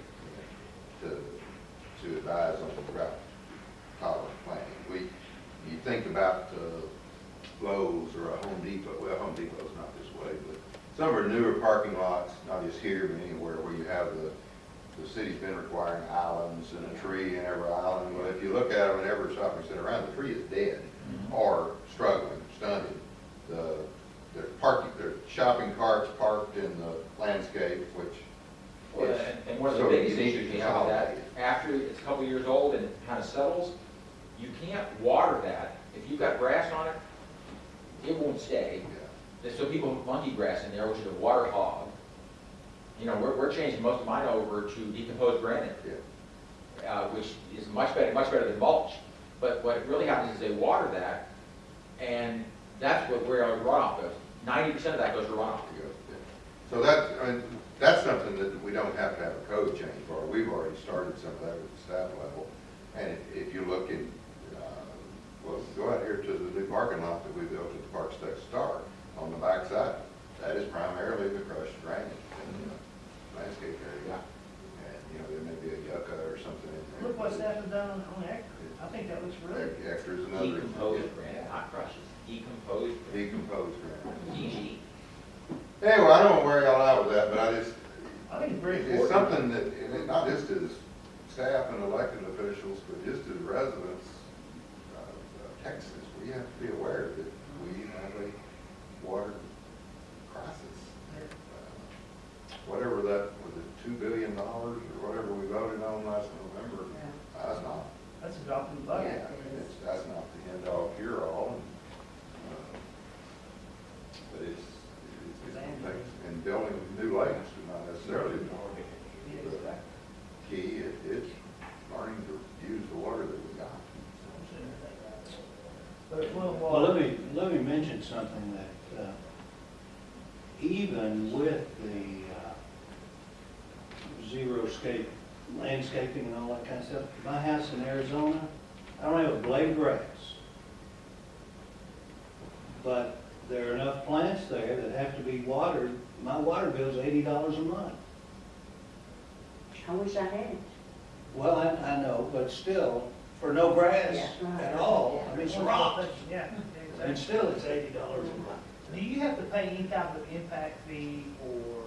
to advise on the drought tolerant planting. You think about Lowe's or a Home Depot. Well, Home Depot's not this way, but some of our newer parking lots, not just here, but anywhere where you have the city's been requiring islands and a tree in every island. Well, if you look at them in every shopping center around, the tree is dead or struggling, stunted. Their shopping carts parked in the landscape, which Well, is, and one of the so biggest you need to issues you have with that, consolidate. after it's a couple years old and it kind of settles, you can't water that. If you've got grass on it, it won't stay. So people put monkey grass in there, which is a water hog. You know, we're changing most of mine over to decomposed granite, which is much better than mulch. But what really happens is they water that, and that's where our runoff goes. 90% of that goes to runoff. So that's, I mean, that's something that we don't have to have a code change for. We've already started some of that at the staff level. And if you look in, well, go out here to the new parking lot that we built at the Park State Star on the backside. That is primarily the crushed granite in the landscape area. And, you know, there may be a yucca or something in there. Look what staff have done on Exeter. I think that looks really. Extra's another. Decomposed granite, not crushes. Decomposed granite. Decomposed granite. DG. Anyway, I don't want to wear y'all out with that, but I I think it's very important. it's something that, and it not just as staff and elected officials, but just as residents of Texas, we have to be aware that we have a water crisis. Whatever that, was it $2 billion or whatever we voted on last November, that's not. That's a drop in the bucket. That's not the end all cure all. But it's and building new lakes is not necessarily the key. It's learning to use the water that we got. But, Well, let me mention something that, even with the, zero-scape landscaping and all that kind of stuff, my house in Arizona, I don't have a blade of grass. But there are enough plants there that have to be watered. My water bill's $80 a month. I wish I had it. Well, I know, but still, for no grass Yeah. at all, I mean, it's rocks. Yeah. And still, it's $80 a month. Do you have to pay any type of impact fee, or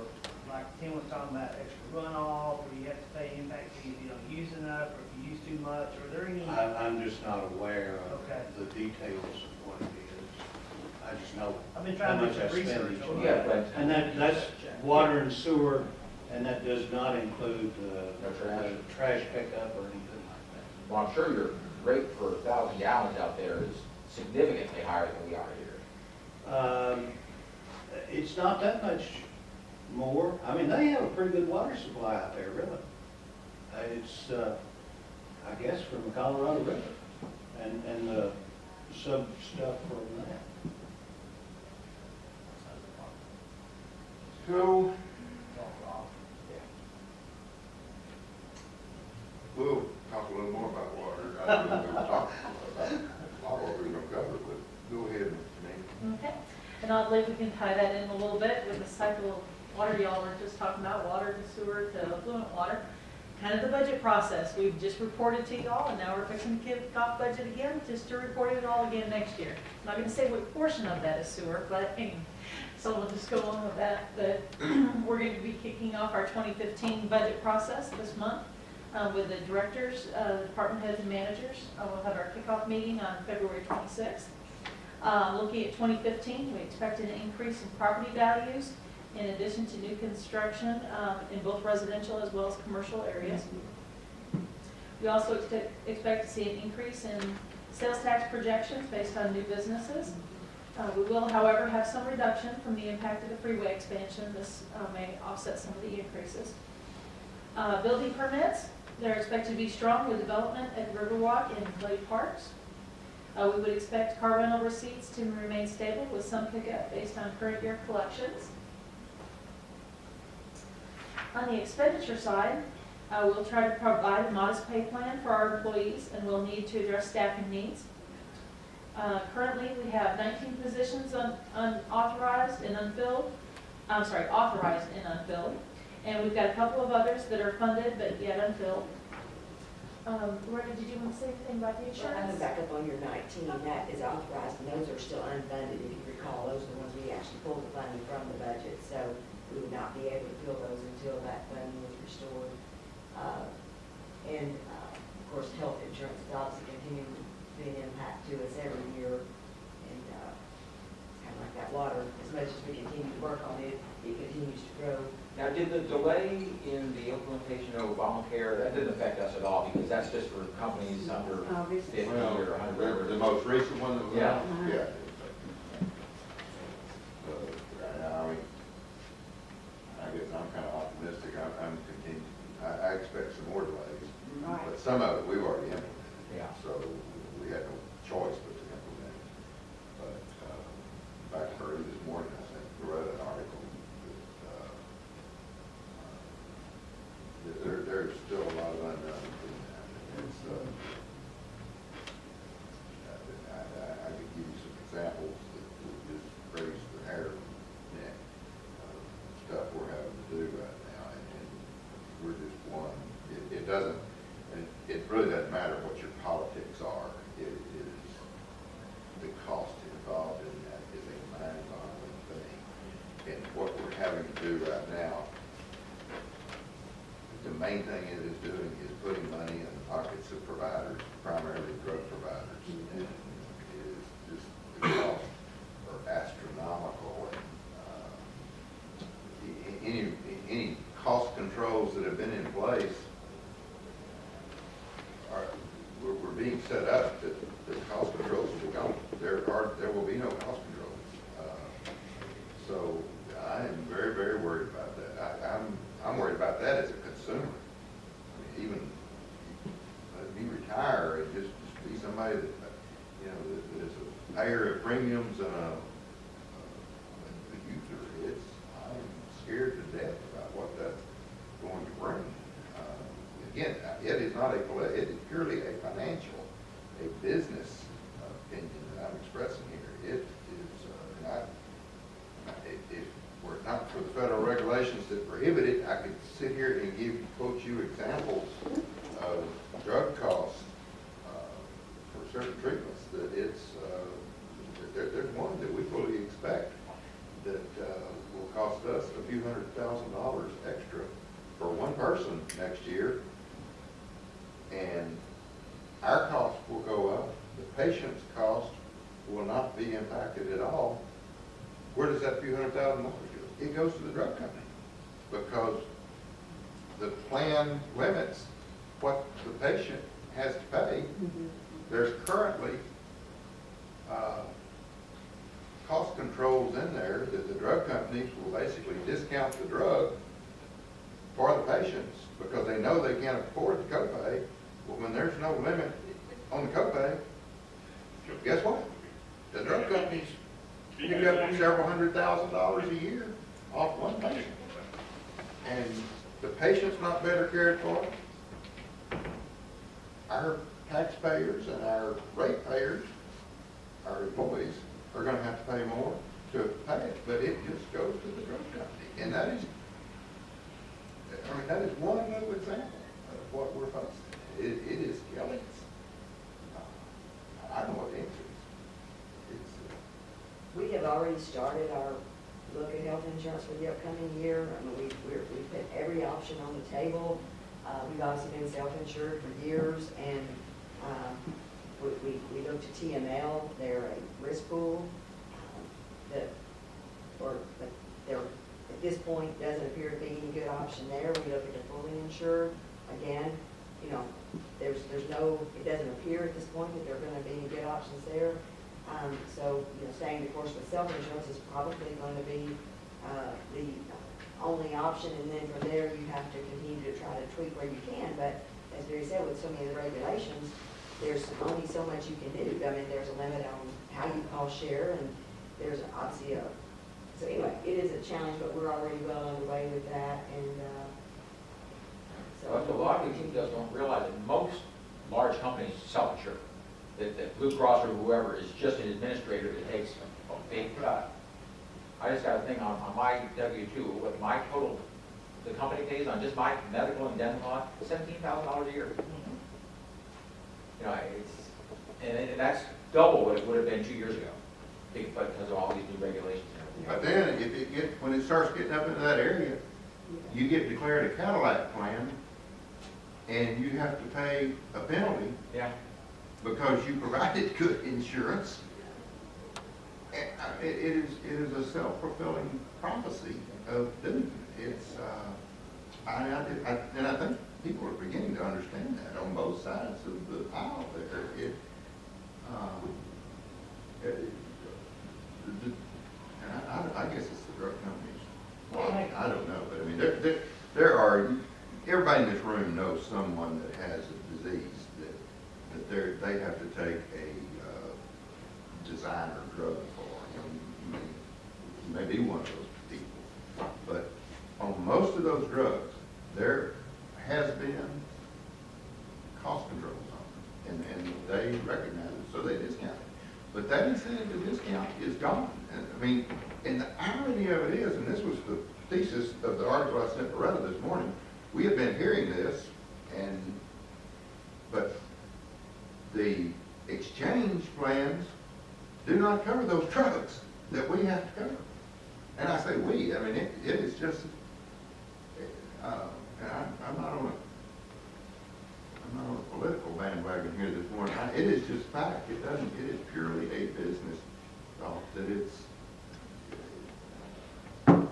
like Tim was talking about extra runoff, or do you have to pay impact fee if you don't use enough, or if you use too much, or are there any? I'm just not aware of Okay. the details of what it is. I just know I've been how trying to much do I some spend research each on month. Yeah, that. but. And that's water and sewer, and that does not include No trash. the trash pickup or anything like that. Well, I'm sure your rate for 1,000 gallons out there is significantly higher than we are here. It's not that much more. I mean, they have a pretty good water supply out there, really. It's, I guess, from the Colorado River and the sub stuff from that. So we'll talk a little more about water. I don't know if we'll talk about what we're going to cover, but go ahead, Mr. Nate. Okay, and I believe we can tie that in a little bit with the cycle of water y'all were just talking about, water to sewer to affluent water. Kind of the budget process. We've just reported to y'all, and now we're fixing to kick off budget again, just to report it all again next year. I'm not gonna say what portion of that is sewer, but anyway, so we'll just go on with that. But we're going to be kicking off our 2015 budget process this month with the directors, department heads, and managers. We'll have our kickoff meeting on February 26th. Looking at 2015, we expect an increase in property values in addition to new construction in both residential as well as commercial areas. We also expect to see an increase in sales tax projections based on new businesses. We will, however, have some reduction from the impact of the freeway expansion. This may offset some of the increases. Building permits, they're expected to be strong with development at Riverwalk and Glade Parks. We would expect car rental receipts to remain stable with some pickup based on current year collections. On the expenditure side, we'll try to provide a modest pay plan for our employees, and we'll need to address staffing needs. Currently, we have 19 positions unauthorized and unfilled. I'm sorry, authorized and unfilled. And we've got a couple of others that are funded but yet unfilled. Loretta, did you want to say anything about the Well, I'm insurance? gonna back up on your 19, that is authorized, and those are still unfunded, if you recall, those are the ones we actually pulled the funding from the budget, so we would not be able to fill those until that funding was restored. Of course, health insurance is obviously continuing to be an impact to us every year, and it's kind of like that water, as much as we continue to work on it, it continues to grow. Now, did the delay in the implementation of Obamacare, that didn't affect us at all, because that's just for companies under 50 or 100? The most recent one that was Yeah. on? Yeah. I guess I'm kind of optimistic. I'm continuing. I expect some more delays. Right. But some of it we've already implemented. Yeah. So we had no choice but to implement it. But back early this morning, I do right now, the main thing it is doing is putting money in the pockets of providers, primarily drug providers. And it is just, the costs are astronomical. And, any cost controls that have been in place we're being set up that the cost controls will be gone. There will be no cost controls. So I am very, very worried about that. I'm worried about that as a consumer. I mean, even let me retire and just be somebody that, that is a payer of premiums and a user. I'm scared to death about what that's going to bring. Again, it is not it is purely a financial, a business opinion that I'm expressing here. It is, if were it not for the federal regulations that prohibit it, I could sit here and quote you examples of drug costs for certain treatments that there's one that we fully expect that will cost us a few $100,000 extra for one person next year. And our costs will go up, the patient's cost will not be impacted at all. Where does that few $100,000 go? It goes to the drug company because the plan limits what the patient has to pay. There's currently cost controls in there that the drug companies will basically discount the drug for the patients because they know they can't afford the copay. Well, when there's no limit on the copay, guess what? The drug companies pick up several $100,000 a year off one patient. And the patient's not better cared for. Our taxpayers and our ratepayers, our employees, are going to have to pay more to pay it, but it just goes to the drug company. And that is one little example of what we're facing. It is killing us. I don't know what the answer is. We have already started our look at health insurance for the upcoming year. I mean, we've put every option on the table. We've obviously been self-insured for years, and we looked at TML. They're a risk pool that at this point doesn't appear to be any good option there. We look at the fully insured. Again, there's no, it doesn't appear at this point that there are going to be any good options there. So, staying the course with self-insurance is probably going to be the only option, and then from there you have to continue to try to tweak where you can. But as Barry said, with so many of the regulations, there's only so much you can do. I mean, there's a limit on how you cost share, and there's obviously so anyway, it is a challenge, but we're already well underway with that, and But a lot of people just don't realize that most large companies self-insure. That Blue Cross or whoever is just an administrator that takes a big cut. I just got a thing on my W-2, what my total, the company pays on just my medical and dental cost, $17,000 a year. And that's double what it would have been 2 years ago, because of all these new regulations and But everything. then, when it starts getting up into that area, you get declared a Cadillac plan, and you have to pay a penalty Yeah. because you provided good insurance. It is a self-fulfilling prophecy of doom. It's, and I think people are beginning to understand that on both sides of the aisle there. I guess it's the drug companies. Well, I don't know, but I mean, there are, everybody in this room knows someone that has a disease that they have to take a designer drug for. You may be one of those people. But on most of those drugs, there has been cost controls on them, and they recognize it, so they discount it. But that incentive to discount is gone. And, I mean, and the irony of it is, and this was the thesis of the article I sent Loretta this morning, we have been hearing this, but the exchange plans do not cover those drugs that we have to cover. And I say we, I mean, it is just, and I'm not on a political bandwagon here this morning. It is just fact. It is purely a business thought that it's,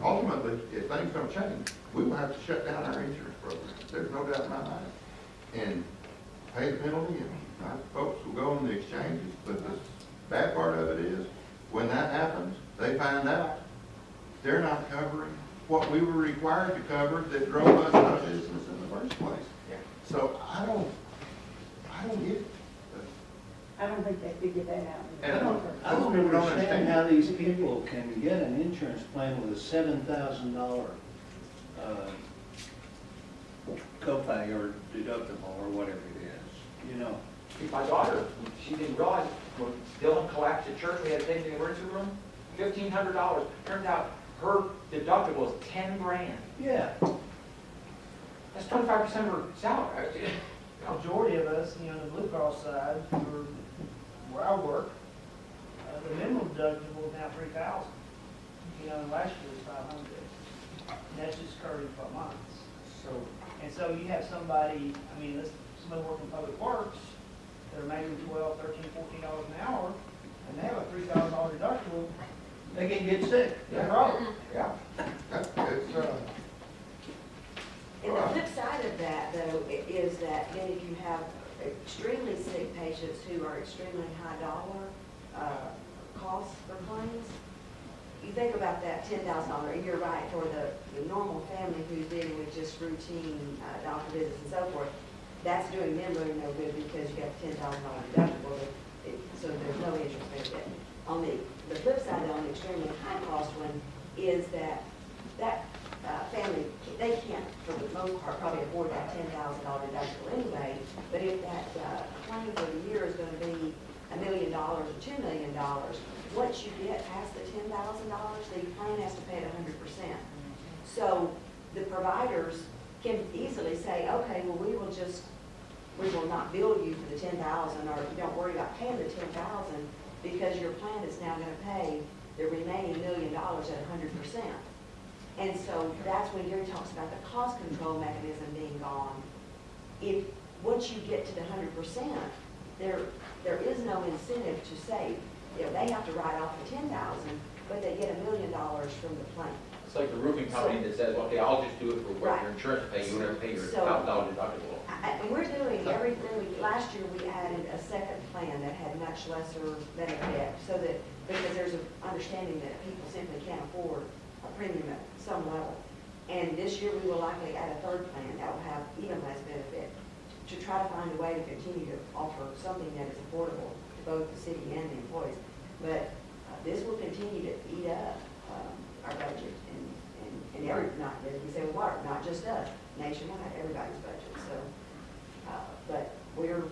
ultimately, if things don't change, we will have to shut down our insurance program. There's no doubt in my mind. And pay the penalty, and my folks will go on the exchanges. But the bad part of it is, when that happens, they find out they're not covering what we were required to cover that drove us out of business in the first place. Yeah. So I don't get it. I don't think they figured that out. And I don't understand how these people can get an insurance plan with a $7,000 copay or deductible or whatever it is, you know. My daughter, she didn't realize, when Dylan collapsed at church, we had to take him to the emergency room, $1,500. Turns out her deductible is 10 grand. Yeah. That's 25% of her salary. Majority of us, you know, the Blue Cross side, where I work, the minimum deductible is now 3,000. You know, and last year was 500. And that's just covered 12 months. And so you have somebody, I mean, somebody working public works, that are making $12, $13, $14 an hour, and they have a $3,000 deductible, They can get sick. they're broke. Yeah. It's, And the flip side of that, though, is that then if you have extremely sick patients who are extremely high dollar costs for claims, you think about that $10,000, and you're right, for the normal family who's dealing with just routine doctor visits and so forth, that's doing them really no good because you got the $10,000 deductible, so there's no interest benefit. On the flip side, on the extremely high cost one, is that family, they can't, for the most part, probably afford that $10,000 deductible anyway, but if that claim for the year is going to be $1 million or $2 million, once you get past the $10,000, the plan has to pay it 100%. So the providers can easily say, okay, well, we will not bill you for the $10,000, or don't worry about paying the $10,000 because your plan is now going to pay the remaining $1 million at 100%. And so that's when Gary talks about the cost control mechanism being gone. If, once you get to the 100%, there is no incentive to save. You know, they have to write off the $10,000, but they get $1 million from the plan. It's like the roofing company that says, okay, I'll just do it for what Right. your insurance pays, you won't pay your So- $1,000 deductible. And we're doing everything, last year we added a second plan that had much lesser benefit, so that, because there's an understanding that people simply can't afford a premium at some level. And this year we will likely add a third plan that will have even less benefit, to try to find a way to continue to offer something that is affordable to both the city and the employees. But this will continue to eat up our budget, and every, not, as we say with water, not just us, nationwide, everybody's budget. So, but we're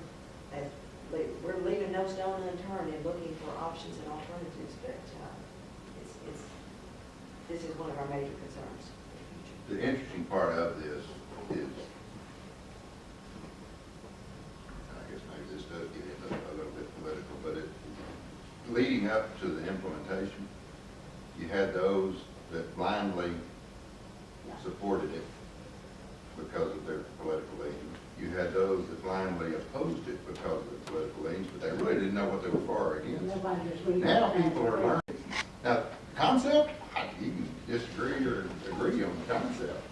leaving no stone unturned in looking for options and alternatives, but this is one of our major concerns for the future. the interesting part of this is, and I guess maybe this does get into a little bit political, but leading up to the implementation, you had those that blindly supported it because of their political leanings. You had those that blindly opposed it because of their political leanings, but they really didn't know what they were for or against. Nobody was reading. Now people are learning. Now, concept, you can disagree or agree on the concept,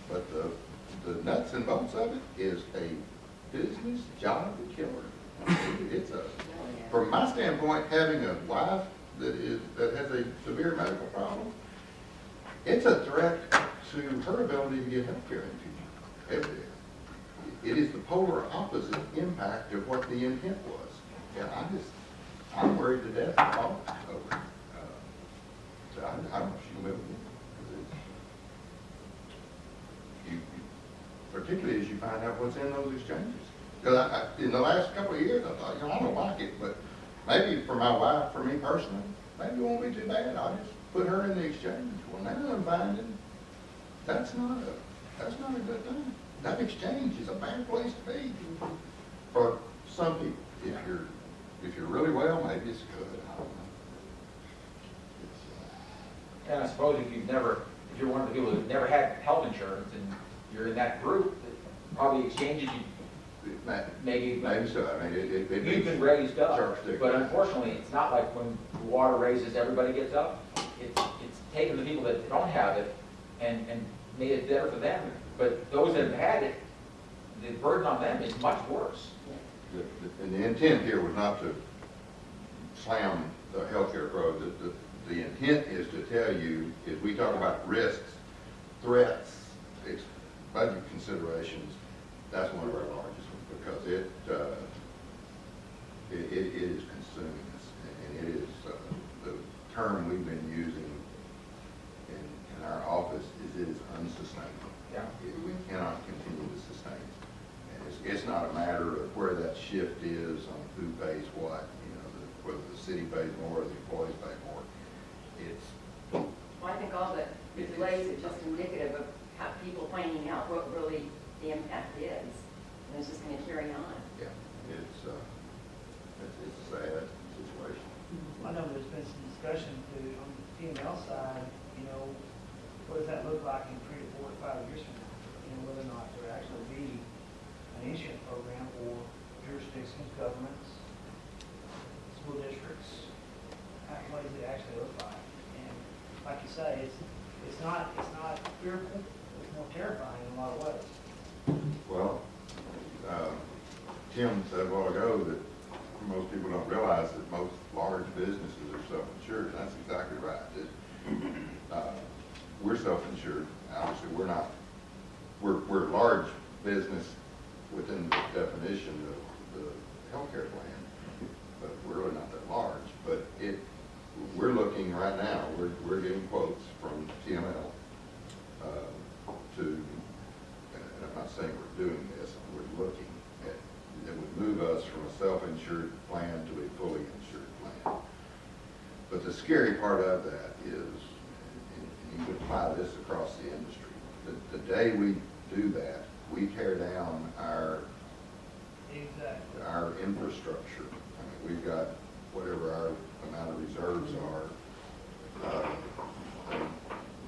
but the nuts and bolts of it is a business job killer. It's a, from my standpoint, having a wife that has a severe medical problem, it's a threat to her ability to get health care in the future. It is the polar opposite impact of what the intent was. And I'm worried to death about over it. So I don't know if she can live with it. Particularly as you find out what's in those exchanges. Because in the last couple of years, I thought, I don't like it, but maybe for my wife, for me personally, maybe it won't be too bad. I'll just put her in the exchange. Well, now I'm finding that's not a good thing. That exchange is a bad place to be for some people. If you're really well, maybe it's good. I don't know. And I suppose if you're one of the people who've never had health insurance and you're in that group, that probably exchanges you, maybe. Maybe so, I mean, You've been raised up, Sharp stick. but unfortunately, it's not like when the water raises, everybody gets up. It's taken the people that don't have it and made it better for them. But those that have had it, the burden on them is much worse. And the intent here was not to slam the healthcare pro. The intent is to tell you, as we talk about risks, threats, budget considerations, that's one of our largest ones, because it is consuming us, and it is, the term we've been using in our office is it is unsustainable. Yeah. We cannot continue to sustain it. And it's not a matter of where that shift is on who pays what, whether the city pays more or the employees pay more. It's, Well, I think all that delays is just indicative of how people finding out what really the impact is. And it's just going to carry on. yeah, it's a sad situation. I know there's been some discussion too, on the PML side, what does that look like in 3 to 4 to 5 years from now? Whether or not there actually be an insurance program for jurisdictions, governments, school districts, what does it actually look like? And like you say, it's not fearful, it's more terrifying in a lot of ways. Well, Tim said a while ago that most people don't realize that most large businesses are self-insured, and that's exactly right. We're self-insured. Obviously, we're not. We're a large business within the definition of the healthcare plan, but we're really not that large. But we're looking right now. We're getting quotes from TML to, and I'm not saying we're doing this. We're looking at that would move us from a self-insured plan to a fully insured plan. But the scary part of that is, and you could apply this across the industry, the day we do that, we tear down our infrastructure. I mean, we've got whatever our amount of reserves are,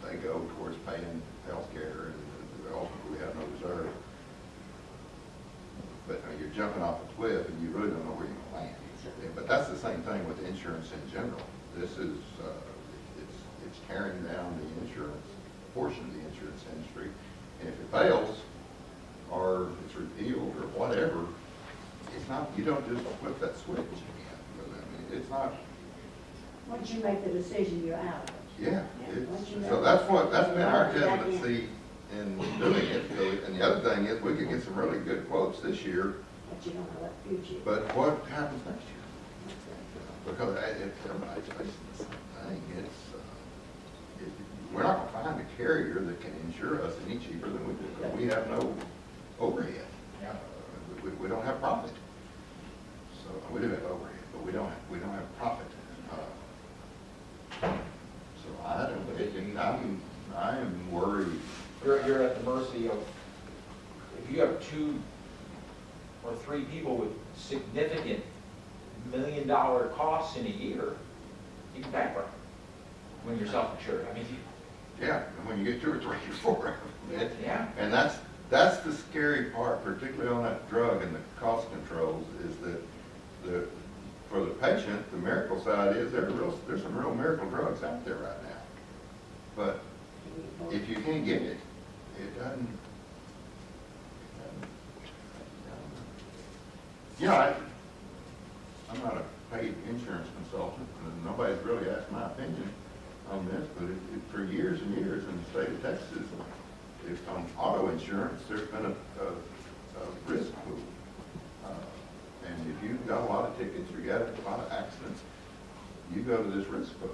they go towards paying health care, and ultimately we have no reserve. But you're jumping off a cliff and you really don't know where you're going to land. But that's the same thing with insurance in general. This is, it's tearing down the insurance, portion of the insurance industry. And if it fails, or it's repealed, or whatever, it's not, you don't just flip that switch again. I mean, it's not. Once you make the decision, you're out of it. Yeah. Once you So know- that's been our Yeah. hesitancy in doing it. And the other thing is, we could get some really good quotes this year, But you don't know what future. but what happens next year? Because everybody's facing the same thing. We're not going to find a carrier that can insure us any cheaper than we do, because we have no overhead. We don't have profit. So we do have overhead, but we don't have profit. So I am worried. You're at the mercy of, if you have 2 or 3 people with significant $1 million costs in a year, you can bankrupt when you're self-insured. I mean, Yeah, and when you get 2 or 3 or 4 of them. yeah. And that's the scary part, particularly on that drug and the cost controls, is that for the patient, the miracle side is there's some real miracle drugs out there right now. But if you can't get it, it doesn't. I'm not a paid insurance consultant, and nobody's really asked my opinion on this, but for years and years in the state of Texas, if on auto insurance, there's been a risk pool. And if you've got a lot of tickets, or you got a lot of accidents, you go to this risk pool.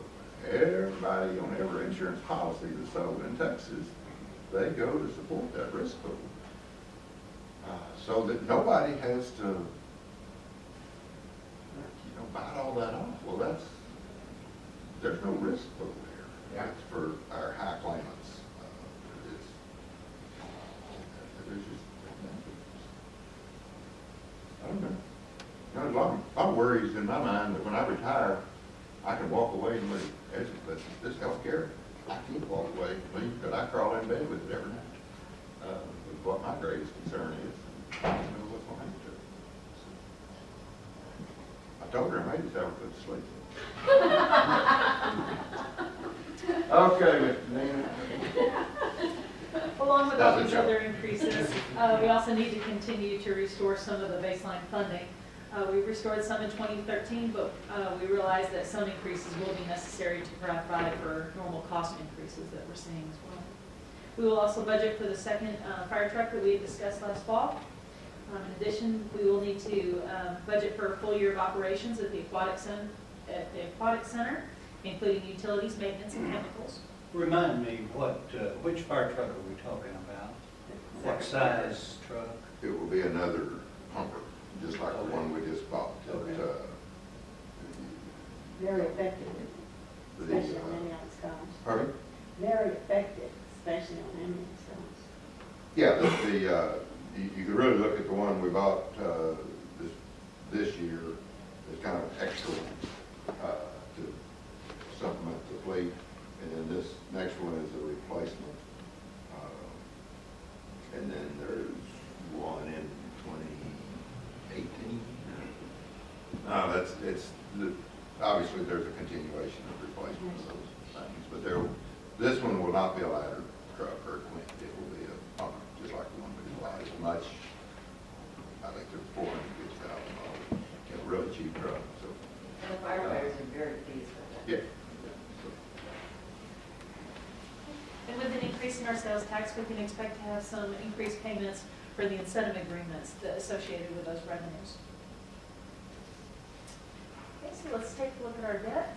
Everybody on every insurance policy that's sold in Texas, they go to support that risk pool. So that nobody has to, bite all that off. Well, there's no risk pool there. Yeah. It's for our high claimants. There's just, I don't know. There's a lot of worries in my mind that when I retire, I can walk away and leave. This healthcare, I can't walk away from sleep, but I crawl in bed with it every night. Is what my greatest concern is. I don't know what's going to happen to it. I told her I made it so I would put to sleep. Okay, Mr. Nina. Along with all That's a these joke. other increases, we also need to continue to restore some of the baseline funding. We restored some in 2013, but we realized that some increases will be necessary to provide for normal cost increases that we're seeing as well. We will also budget for the second fire truck that we had discussed last fall. In addition, we will need to budget for a full year of operations at the aquatic center, including utilities, maintenance, and chemicals. Remind me, which fire truck are we talking about? What size truck? It will be another pumper, just like the one we just bought. Okay. Very effective, The, especially on ambulance calls. pardon? Very effective, especially on ambulance calls. Yeah, you could really look at the one we bought this year as kind of an extra one to supplement the fleet. And then this next one is a replacement. And then there's one in 2018. Obviously there's a continuation of replacement of those things. But this one will not be a ladder truck or equipment. It will be a pumper, just like the one we just bought. It's much, I think they're $450,000. A really cheap truck, so, And the firefighters are very pleased with it. yeah. And with an increase in our sales tax, we can expect to have some increased payments for the incentive agreements associated with those revenues. Okay, so let's take a look at our debt.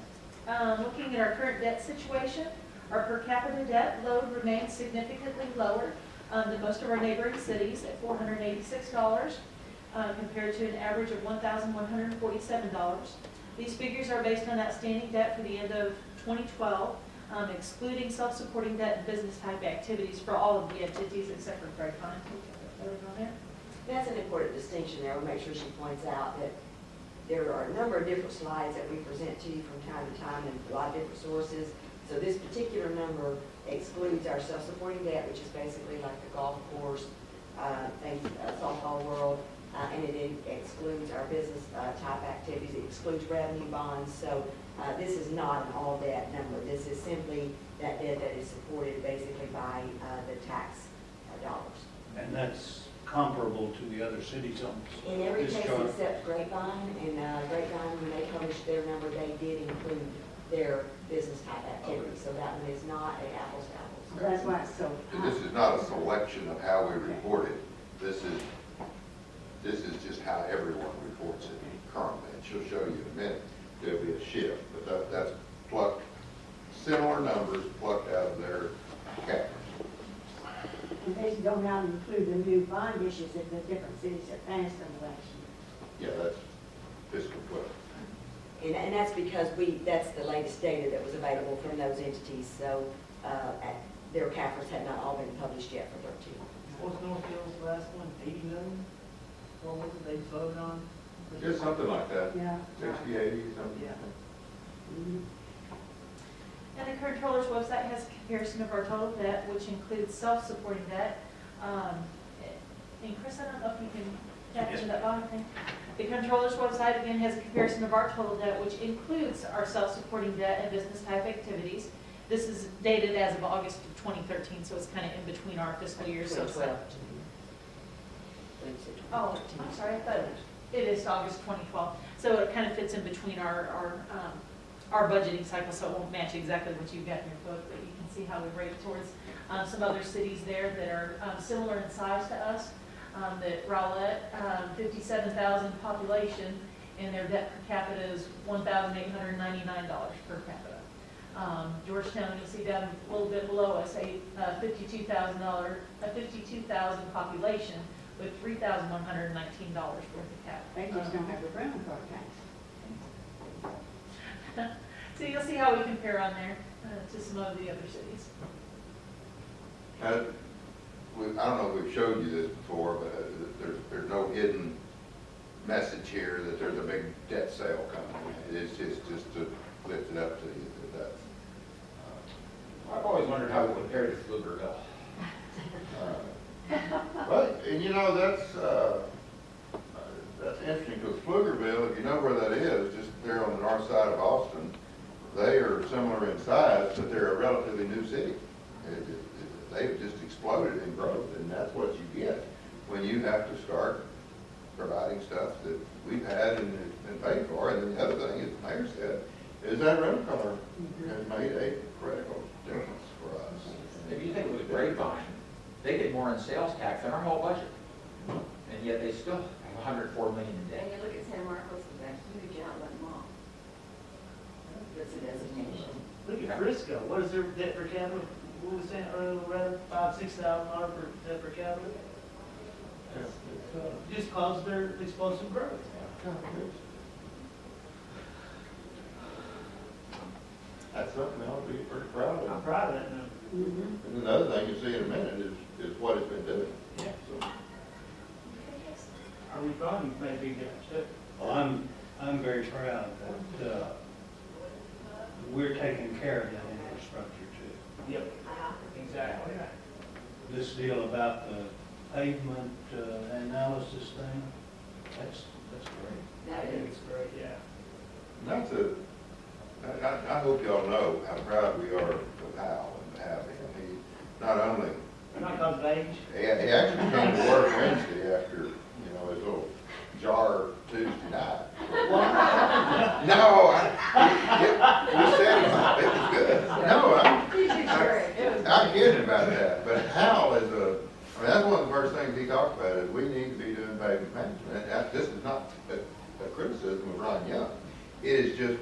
Looking at our current debt situation, our per capita debt load remains significantly lower than most of our neighboring cities at $486, compared to an average of $1,147. These figures are based on outstanding debt for the end of 2012, excluding self-supporting debt and business type activities for all of the entities except for Craig County. That's an important distinction there. We'll make sure she points out that there are a number of different slides that we present to you from time to time and a lot of different sources. So this particular number excludes our self-supporting debt, which is basically like the golf course, softball world, and it excludes our business type activities. It excludes revenue bonds. So this is not an all debt number. This is simply that debt that is supported basically by the tax dollars. And that's comparable to the other cities on In every this case chart? except Grapevine, and Grapevine, when they published their number, they did include their business type activity. So that one is not an apples to apples. So that's why it's so And high. this is not a selection of how we report it. This is just how everyone reports it currently. And she'll show you in a minute. There'll be a shift, but that's plucked, similar numbers plucked out of their cap. And they don't now include the new bond issues that the different cities have passed in the last year. Yeah, that's fiscal 12. And that's because that's the latest data that was available from those entities. So their CAFRs had not all been published yet for 13. What's Northfield's last one, 80 million? What was it they voted on? Just something like that. Yeah. 60, 80, something. Yeah. Mhm. And the Controller's website has a comparison of our total debt, which includes self-supporting debt. And Chris, I don't know if you can capture that bottom thing. The Controller's website again has a comparison of our total debt, which includes our self-supporting debt and business type activities. This is dated as of August of 2013, so it's kind of in between our fiscal years. So it's like, 2012. oh, I'm sorry, I thought it is August 2012. So it kind of fits in between our budgeting cycle, so it won't match exactly what you've got in your book, but you can see how we rate towards some other cities there that are similar in size to us. That Rowlett, 57,000 population, and their debt per capita is $1,899 per capita. Georgetown, you'll see down a little bit below us, a $52,000 population with $3,119 worth of capital. They just don't have the rental car tax. So you'll see how we compare on there to some of the other cities. I don't know if we've showed you this before, but there's no hidden message here that there's a big debt sale coming. It's just to lift it up to you that that's I've always wondered how we compare to Pflugerville. But, and you know, that's interesting, because Pflugerville, if you know where that is, just there on the north side of Austin, they are similar in size, but they're a relatively new city. They've just exploded in growth, and that's what you get when you have to start providing stuff that we've had and paid for. And then the other thing, as the mayor said, is that rental car has made a critical difference for us. If you think it was Grapevine, they did more in sales tax than our whole budget. And yet they still have $104 million in And debt. you look at San Marcos, it's a huge outlet mall. It's a designation. Look at Frisco, what is their debt per capita? What was that, around $5,000-6,000 per debt per capita? Just cause of their explosive growth. That's something we ought to be pretty proud I'm of. proud of that number. And another thing you see in a minute is what it's been doing. Yeah. So, Our economy made a big difference too. Well, I'm very proud that, we're taking care of that infrastructure too. Yep, exactly. This deal about the pavement, analysis thing, that's great. That is. It's great, yeah. And I hope y'all know how proud we are of Hal and having him. He not only, Not cause of age. he actually came to work Wednesday after, his little jar Tuesday night. No, you said it was good. No, I'm kidding about that, but Hal is that's one of the first things he talked about, is we need to be doing pavement management. And this is not a criticism of Ron Young. It is just,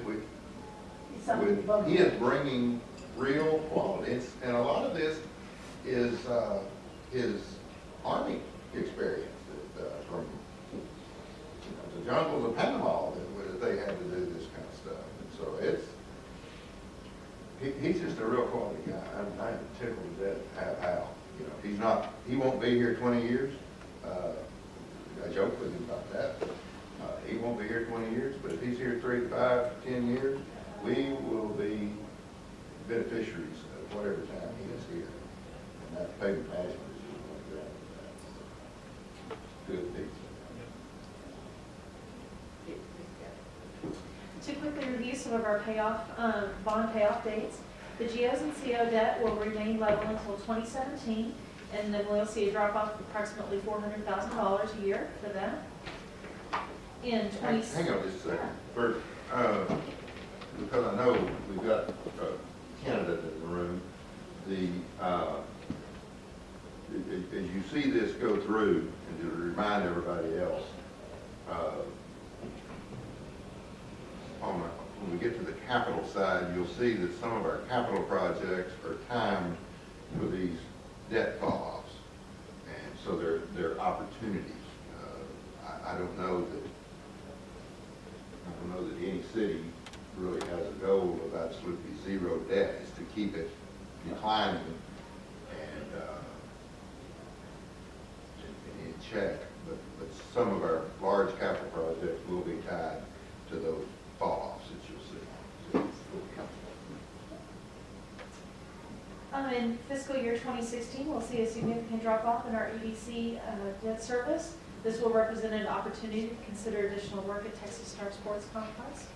he is bringing real quality, and a lot of this is his Army experience from the jungles of Panama that they had to do this kind of stuff. And so he's just a real quality guy. I'm tickled to death to have Hal. He won't be here 20 years. I joke with him about that. He won't be here 20 years, but if he's here 3 to 5 to 10 years, we will be beneficiaries of whatever time he is here. And that pavement management is just one of that. Good things. To quickly review some of our bond payoff dates, the GOs and CO debt will remain level until 2017, and then we'll see a drop off of approximately $400,000 a year for that. In 20. Hang on just a second. First, because I know we've got a candidate in the room, as you see this go through, and to remind everybody else, when we get to the capital side, you'll see that some of our capital projects are timed for these debt fall-offs. And so they're opportunities. I don't know that any city really has a goal of absolutely zero debt. It's to keep it declining and in check. But some of our large capital projects will be tied to those fall-offs that you'll see. In fiscal year 2016, we'll see a significant drop-off in our EDC debt service. This will represent an opportunity to consider additional work at Texas Star Sports Complex.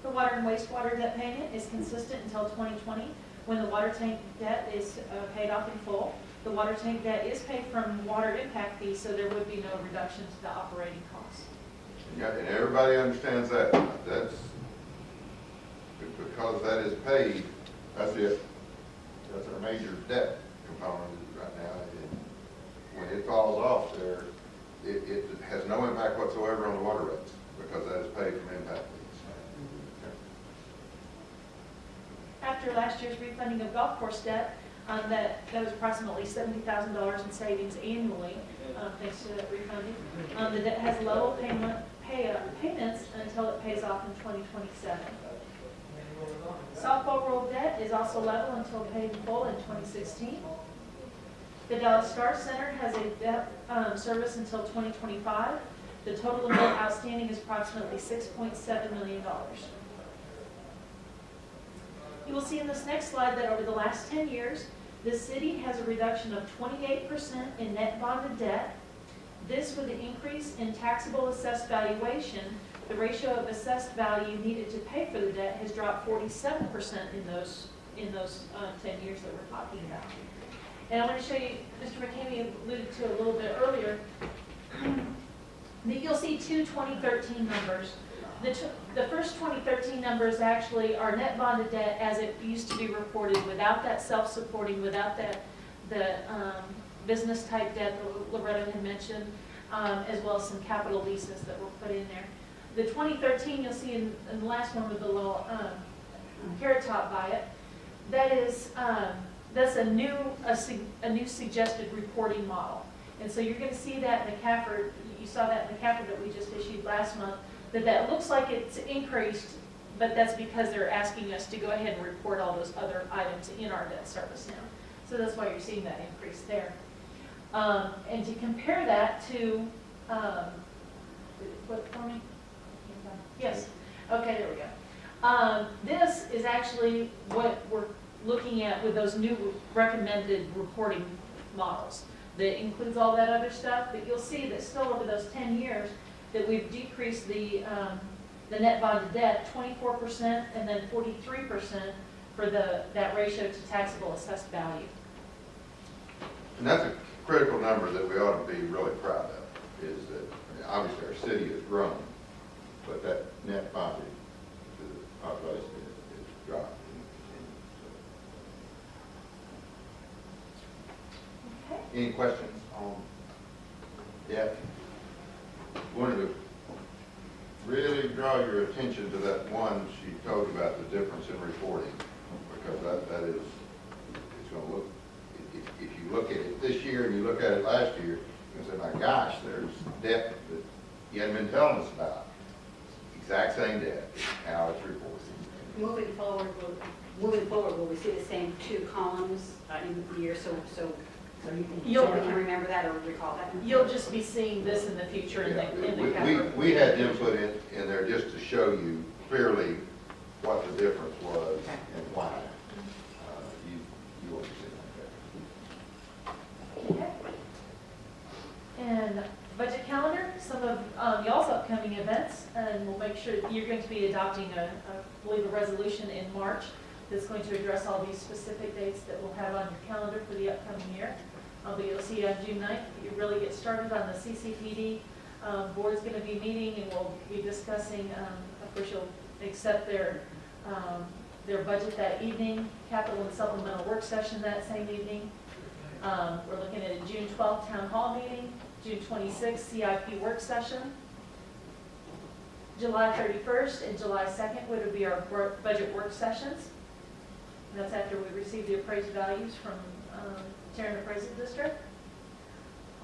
The water and wastewater debt payment is consistent until 2020, when the water tank debt is paid off in full. The water tank debt is paid from water impact fees, so there would be no reduction to the operating costs. Yeah, and everybody understands that. That's because that is paid. That's it. That's our major debt component right now. When it falls off there, it has no impact whatsoever on the water rates because that is paid from impact fees. After last year's refunding of golf course debt, that was approximately $70,000 in savings annually, thanks to that refunding. The debt has low payments until it pays off in 2027. Softball rule debt is also level until paid in full in 2016. The Dallas Star Center has a debt service until 2025. The total amount outstanding is approximately $6.7 million. You will see in this next slide that over the last 10 years, the city has a reduction of 28% in net bonded debt. This with the increase in taxable assessed valuation, the ratio of assessed value needed to pay for the debt has dropped 47% in those 10 years that we're talking about. And I want to show you, Mr. McCamey alluded to a little bit earlier, that you'll see two 2013 numbers. The first 2013 numbers actually are net bonded debt as it used to be reported without that self-supporting, without the business type debt that Loretta had mentioned, as well as some capital leases that were put in there. The 2013 you'll see in the last one with the little carrot top by it, that is that's a new suggested reporting model. And so you're going to see that in the CAFR, you saw that in the CAFR that we just issued last month, that looks like it's increased, but that's because they're asking us to go ahead and report all those other items in our debt service now. So that's why you're seeing that increase there. And to compare that to, what for me? Yes. Okay, there we go. This is actually what we're looking at with those new recommended reporting models. That includes all that other stuff, but you'll see that still over those 10 years that we've decreased the net bonded debt 24% and then 43% for that ratio to taxable assessed value. And that's a critical number that we ought to be really proud of, is that, I mean, obviously our city has grown, but that net bonded to the population is dropped. Okay. Any questions on debt? Wanted to really draw your attention to that one she told about the difference in reporting, because that is, it's going to look, if you look at it this year and you look at it last year, you say, my gosh, there's debt that you hadn't been telling us about. Exact same debt, how it's reported. Moving forward, will we see the same two columns in the year, so you can remember that or recall that? You'll just be seeing this in the future in the CAFR. We had them put in there just to show you clearly what the difference was and why. You understand that. Okay. And budget calendar, some of y'all's upcoming events, and we'll make sure you're going to be adopting I believe a resolution in March that's going to address all these specific dates that we'll have on your calendar for the upcoming year. But you'll see on June 9th, you really get started on the CCPD. Board's going to be meeting and we'll be discussing, of course you'll accept their budget that evening, capital and supplemental work session that same evening. We're looking at a June 12th town hall meeting, June 26th CIP work session. July 31st and July 2nd would be our budget work sessions. And that's after we receive the appraised values from Tarrant Appraisal District.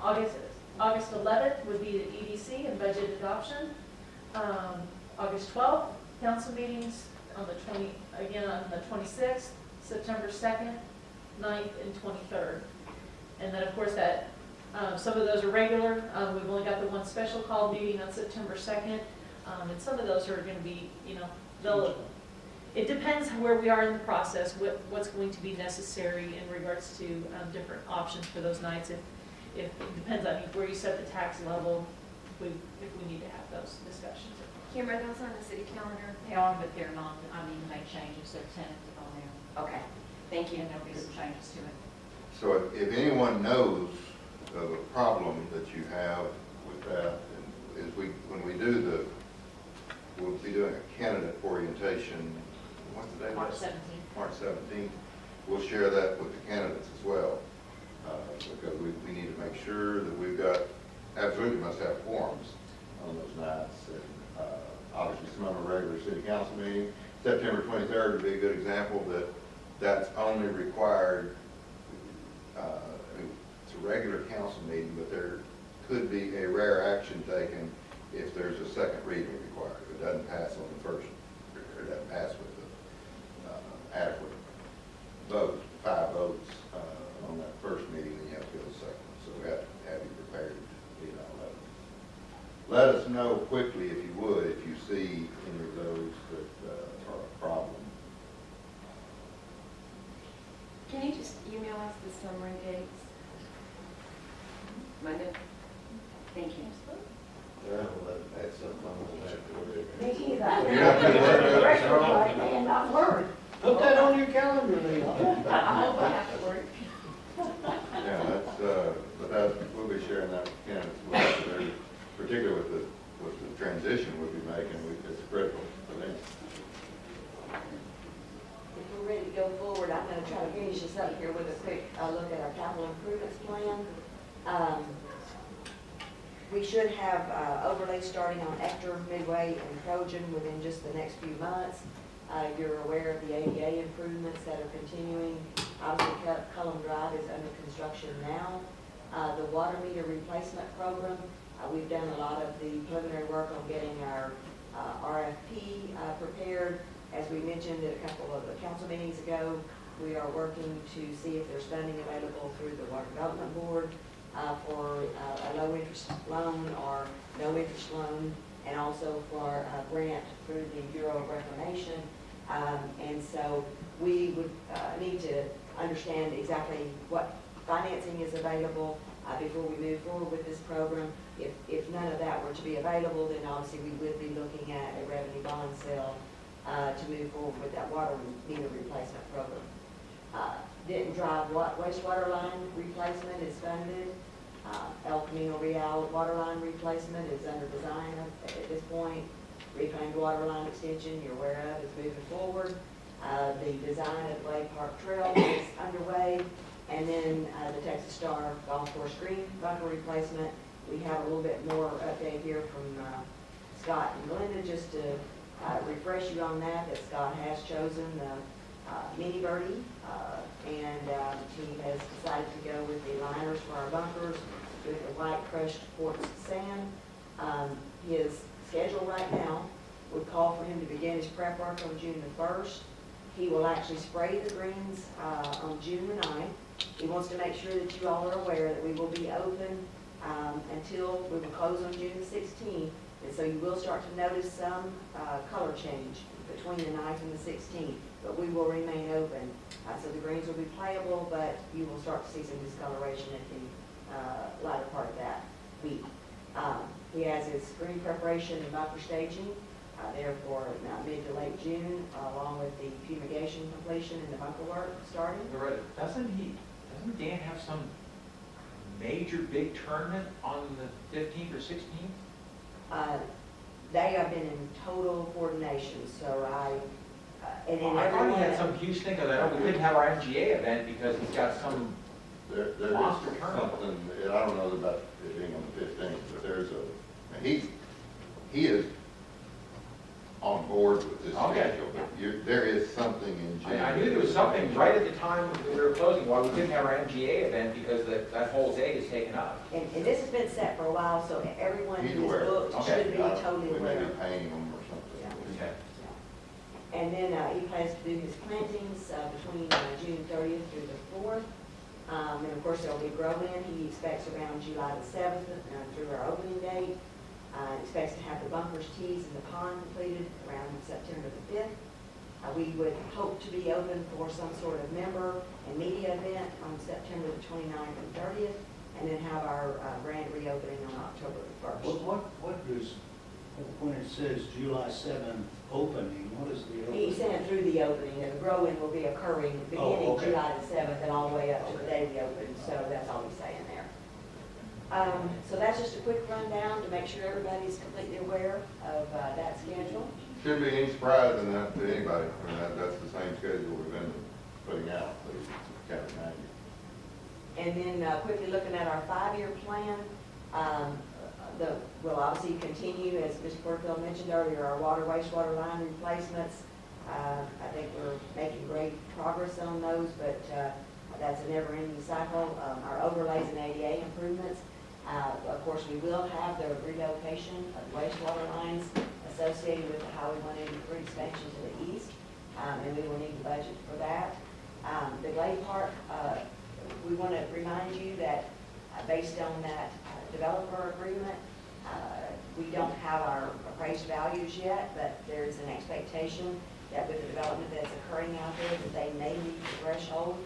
August 11th would be the EDC and budget adoption. August 12th, council meetings on the 26th, September 2nd, 9th, and 23rd. And then of course that some of those are regular. We've only got the one special call meeting on September 2nd. And some of those are going to be, it depends where we are in the process, what's going to be necessary in regards to different options for those nights. If it depends on where you set the tax level, if we need to have those discussions. Kim, are those on the city calendar? They are, but they're not, I need to make changes, they're tentative on there, Okay, thank you. and there'll be some changes to it. So if anyone knows of a problem that you have with that, and when we do we'll be doing a candidate orientation, what's the date? March 17th. March 17th. We'll share that with the candidates as well, because we need to make sure that we've got, absolutely must have forums on those nights. And obviously some of them are regular city council meeting. September 23rd would be a good example that's only required, it's a regular council meeting, but there could be a rare action taken if there's a second reading required. If it doesn't pass on the first, or it doesn't pass with the adequate vote, 5 votes on that first meeting, then you have to go to the second one. So we have to have you prepared to do all that. Let us know quickly, if you would, if you see any of those that are a problem. courthouse, the summary dates? Monday? Thank you. They're gonna let it add something on that. Me either. Yeah. Pressure like man, not word. Put that on your calendar, Leon. I hope I have to work. Yeah, but we'll be sharing that with candidates, with their, particularly with the transition we'll be making, it's critical for them. If we're ready to go forward, I'm gonna try to finish this up here with a quick look at our capital improvements plan. We should have overlay starting on Ector, Midway, and Trojan within just the next few months. You're aware of the ADA improvements that are continuing. Obviously, Cullum Drive is under construction now. The water meter replacement program, we've done a lot of the preliminary work on getting our RFP prepared. As we mentioned at a couple of the council meetings ago, we are working to see if there's funding available through the Water Development Board for a low-interest loan or no-interest loan, and also for a grant through the Bureau of Reclamation. And so we would need to understand exactly what financing is available before we move forward with this program. If none of that were to be available, then obviously we would be looking at a revenue bond sale to move forward with that water meter replacement program. Denton Drive wastewater line replacement is funded. El Camino Real water line replacement is under design at this point. Reclaimed water line extension, you're aware of, is moving forward. The design of Glade Park Trail is underway. And then the Texas Star Golf Course Green bunker replacement. We have a little bit more update here from Scott and Glenda, just to refresh you on that Scott has chosen the Mini Birdie, and he has decided to go with the liners for our bunkers with the white crushed quartz sand. His schedule right now would call for him to begin his prep work on June the 1st. He will actually spray the greens on June the 9th. He wants to make sure that you all are aware that we will be open until we will close on June the 16th. And so you will start to notice some color change between the 9th and the 16th, but we will remain open. So the greens will be playable, but you will start to see some discoloration at the latter part of that week. He has his green preparation and bunker staging there for mid to late June, along with the fumigation completion and the bunker work starting. Loretta, doesn't Dan have some major big tournament on the 15th or 16th? They have been in total coordination, so and then I thought he everyone. had some huge thing of that. We couldn't have our MGA event because he's got some There is monster tournament. something, I don't know about it being on the 15th, but there's he is on board with this Okay. schedule, but there is something in June. I knew there was something right at the time we were closing, why we couldn't have our MGA event because that whole day is taken up. And this has been set for a while, so everyone He's who's aware. booked Okay. should be totally We may aware. be paying them or something. Okay. And then he plans to do his plantings between June 30th through the 4th. And of course, there'll be grow-in. He expects around July the 7th through our opening date. Expects to have the bunkers, tees, and the pond completed around September the 5th. We would hope to be open for some sort of member and media event on September the 29th and 30th, and then have our grand reopening on October the 1st. What does, when it says July 7th opening, what is the opening? He sent it through the opening, and the grow-in will be occurring beginning okay. July the 7th and all the way up to the day we open, so that's all he's saying there. So that's just a quick rundown to make sure everybody's completely aware of that schedule. Shouldn't be any surprise in that to anybody. I mean, that's the same schedule we've been putting out, the county manager. And then quickly looking at our 5-year plan, we'll obviously continue, as Mr. Porterfield mentioned earlier, our wastewater line replacements. I think we're making great progress on those, but that's a never-ending cycle. Our overlays and ADA improvements. Of course, we will have the relocation of wastewater lines associated with the Highway 183 expansion to the east, and we will need to budget for that. The Glade Park, we want to remind you that based on that developer agreement, we don't have our appraised values yet, but there's an expectation that with the development that's occurring out there, that they may meet the threshold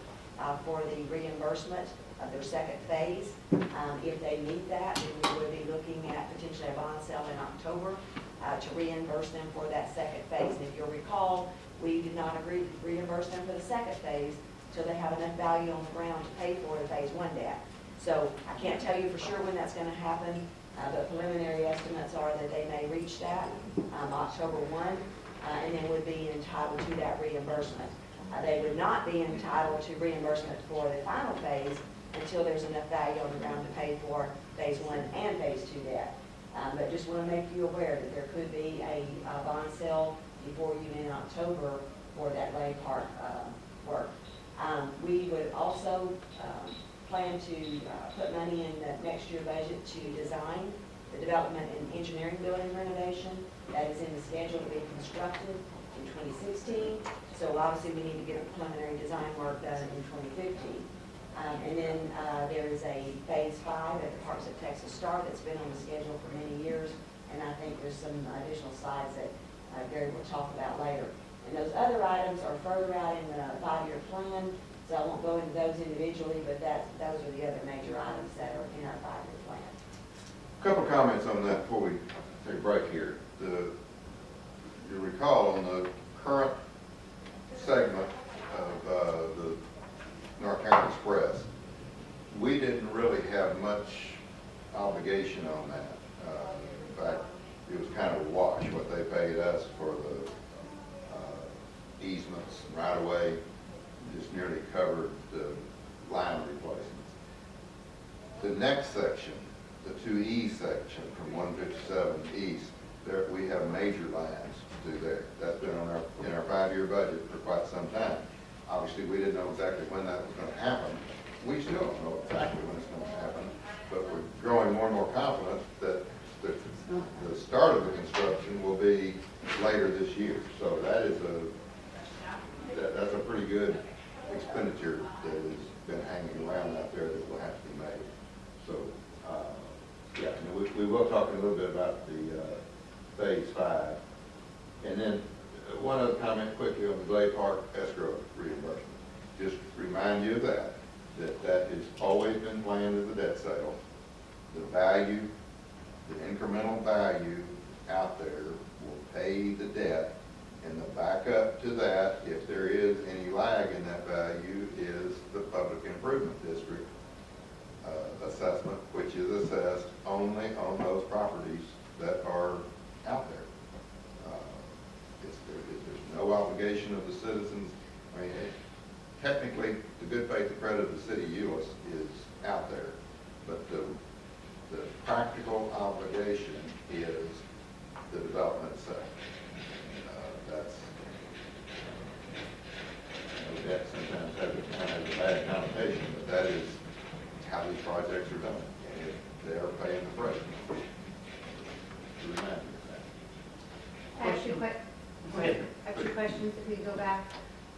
for the reimbursement of their second phase. If they meet that, then we would be looking at potentially a bond sale in October to reimburse them for that second phase. And if you'll recall, we did not agree to reimburse them for the second phase till they have enough value on the ground to pay for the phase one debt. So I can't tell you for sure when that's going to happen, but preliminary estimates are that they may reach that October 1, and then would be entitled to that reimbursement. They would not be entitled to reimbursement for the final phase until there's enough value on the ground to pay for phase one and phase two debt. But just want to make you aware that there could be a bond sale before you in October for that Lay Park work. We would also plan to put money in the next year budget to design the development and engineering building renovation. That is in the schedule to be constructed in 2016. So obviously we need to get a preliminary design work done in 2015. And then there is a phase 5 at the Parks at Texas Star that's been on the schedule for many years. And I think there's some additional slides that Gary will talk about later. And those other items are further out in the 5-year plan, so I won't go into those individually, but those are the other major items that are in our 5-year plan. A couple comments on that before we take a break here. You recall on the current segment of the North Carolina Express, we didn't really have much obligation on that. In fact, it was kind of a wash what they paid us for the easements right away, just nearly covered the line replacements. The next section, the 2E section from 157 east, there we have major lines to do there. That's been on in our 5-year budget for quite some time. Obviously, we didn't know exactly when that was going to happen. We still don't know exactly when it's going to happen, but we're growing more and more confident that the start of the construction will be later this year. So that is that's a pretty good expenditure that has been hanging around out there that will have to be made. So, yeah, we will talk a little bit about the phase 5. And then one other comment quickly on the Glade Park escrow reimbursement. Just remind you of that has always been planned as a debt sale. The value, the incremental value out there will pay the debt, and the backup to that, if there is any lag in that value, is the public improvement district assessment, which is assessed only on those properties that are out there. There's no obligation of the citizens. I mean, technically, the good faith and credit of the city of Euless is out there, but the practical obligation is the development itself. That's, that sometimes has a bad connotation, but that is how these projects are done. They are paying the price. To remind you of that. I have two questions, if we could go back.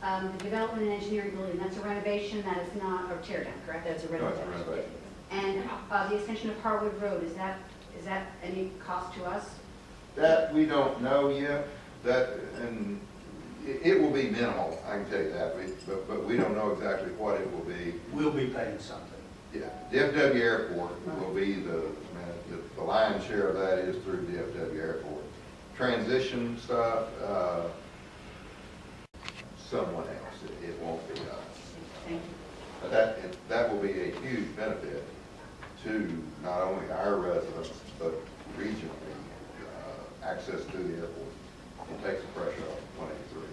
The development and engineering building, that's a renovation, that is not, or tear down, correct? That's a No, it's a renovation. renovation. And the extension of Harwood Road, is that any cost to us? That we don't know yet. And it will be minimal, I can tell you that, but we don't know exactly what it will be. We'll be paying something. Yeah, DFW Airport will be the lion's share of that is through DFW Airport. Transition stuff, someone else, it won't be us. Thank you. But that will be a huge benefit to not only our residents, but regionally, access to the airport. It takes the pressure off 183.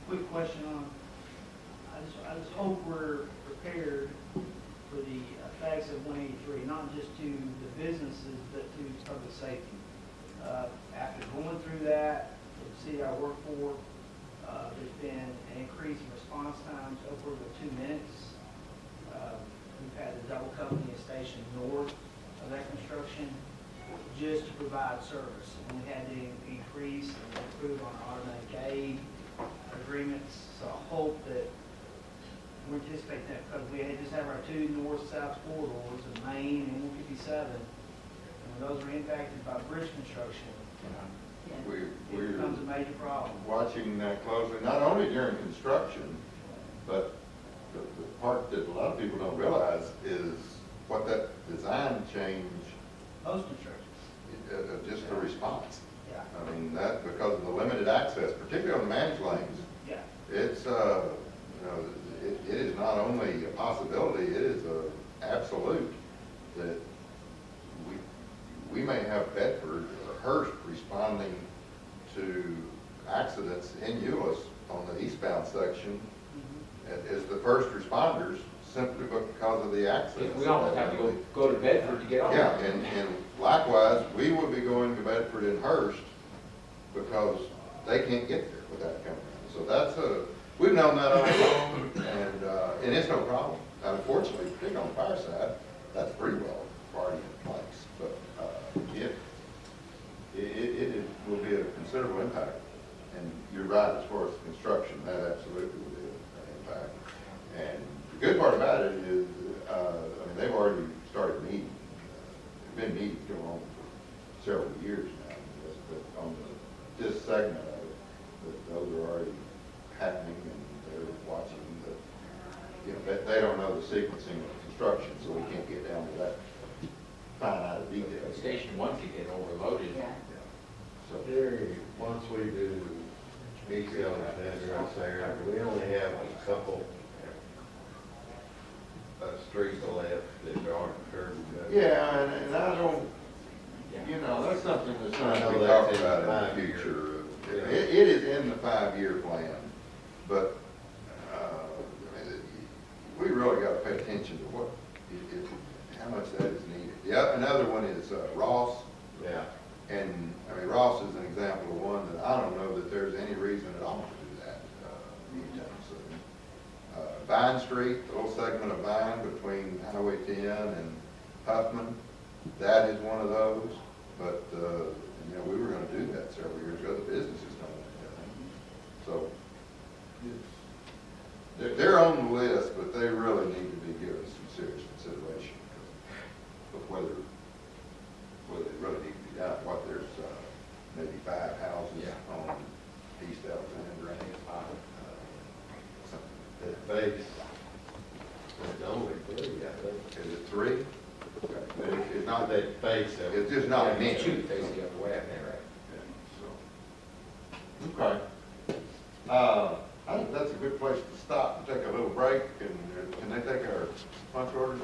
Quick question on, I just hope we're prepared for the effects of 183, not just to the businesses, but to public safety. After going through that, the city I work for, there's been an increase in response times over 2 minutes. We've had to double company a station north of that construction just to provide service. And we had to increase and improve on our automatic aid agreements. So I hope that we anticipate that, because we just have our 2 north-south corridors of Main and 157. And when those are impacted by bridge construction, it becomes a major problem. Watching that closely, not only during construction, but change Most insurance, just the response. yeah, I mean, that, because of the limited access, particularly on the managed lanes, yeah. it's, it is not only a possibility, it is a absolute that we may have Bedford or Hearst responding to accidents in Euless on the eastbound section as the first responders simply because of the access. We almost have to go to Bedford to get on. Yeah, and likewise, we would be going to Bedford and Hearst because they can't get there without coming in. So that's we've known that all along, and it's no problem. Unfortunately, particularly on the fire side, that's pretty well already in place. But it will be a considerable impact. And you're right, as far as construction, that absolutely will be an impact. And the good part about it is, I mean, they've already started meeting. They've been meetings going on for several years now. But on this segment of it, those are already happening, and they're watching. They don't know the sequencing of construction, so we can't get down to that fine detail. Station 1 could get overloaded. Yeah. So, Jerry, once we do detailed measurements there, we only have a couple streets left that aren't curb cut. yeah, and I don't, that's something that's I going know to be that's talked in the about in the 5-year. future. Yeah. It is in the 5-year plan, but I mean, we really got to pay attention to how much that is needed. Yeah, another one is Ross. Yeah. And, I mean, Ross is an example of one that I don't know that there's any reason at all to do that anytime soon. Vine Street, the little segment of Vine between Highway 10 and Huffman, that is one of those. But, we were gonna do that several years ago. The businesses don't want to do that. So, they're on the list, but they really need to be given some serious consideration of whether they really need to be done. What there's maybe 5 houses on East Alexander, something. That face, it's only 3, I think. Is it 3? Okay. But it's not that, That face of it. it's just not There's meant. two facing the other way, I think, right? So. Okay. I think that's a good place to stop and take a little break. And can they take our punch orders?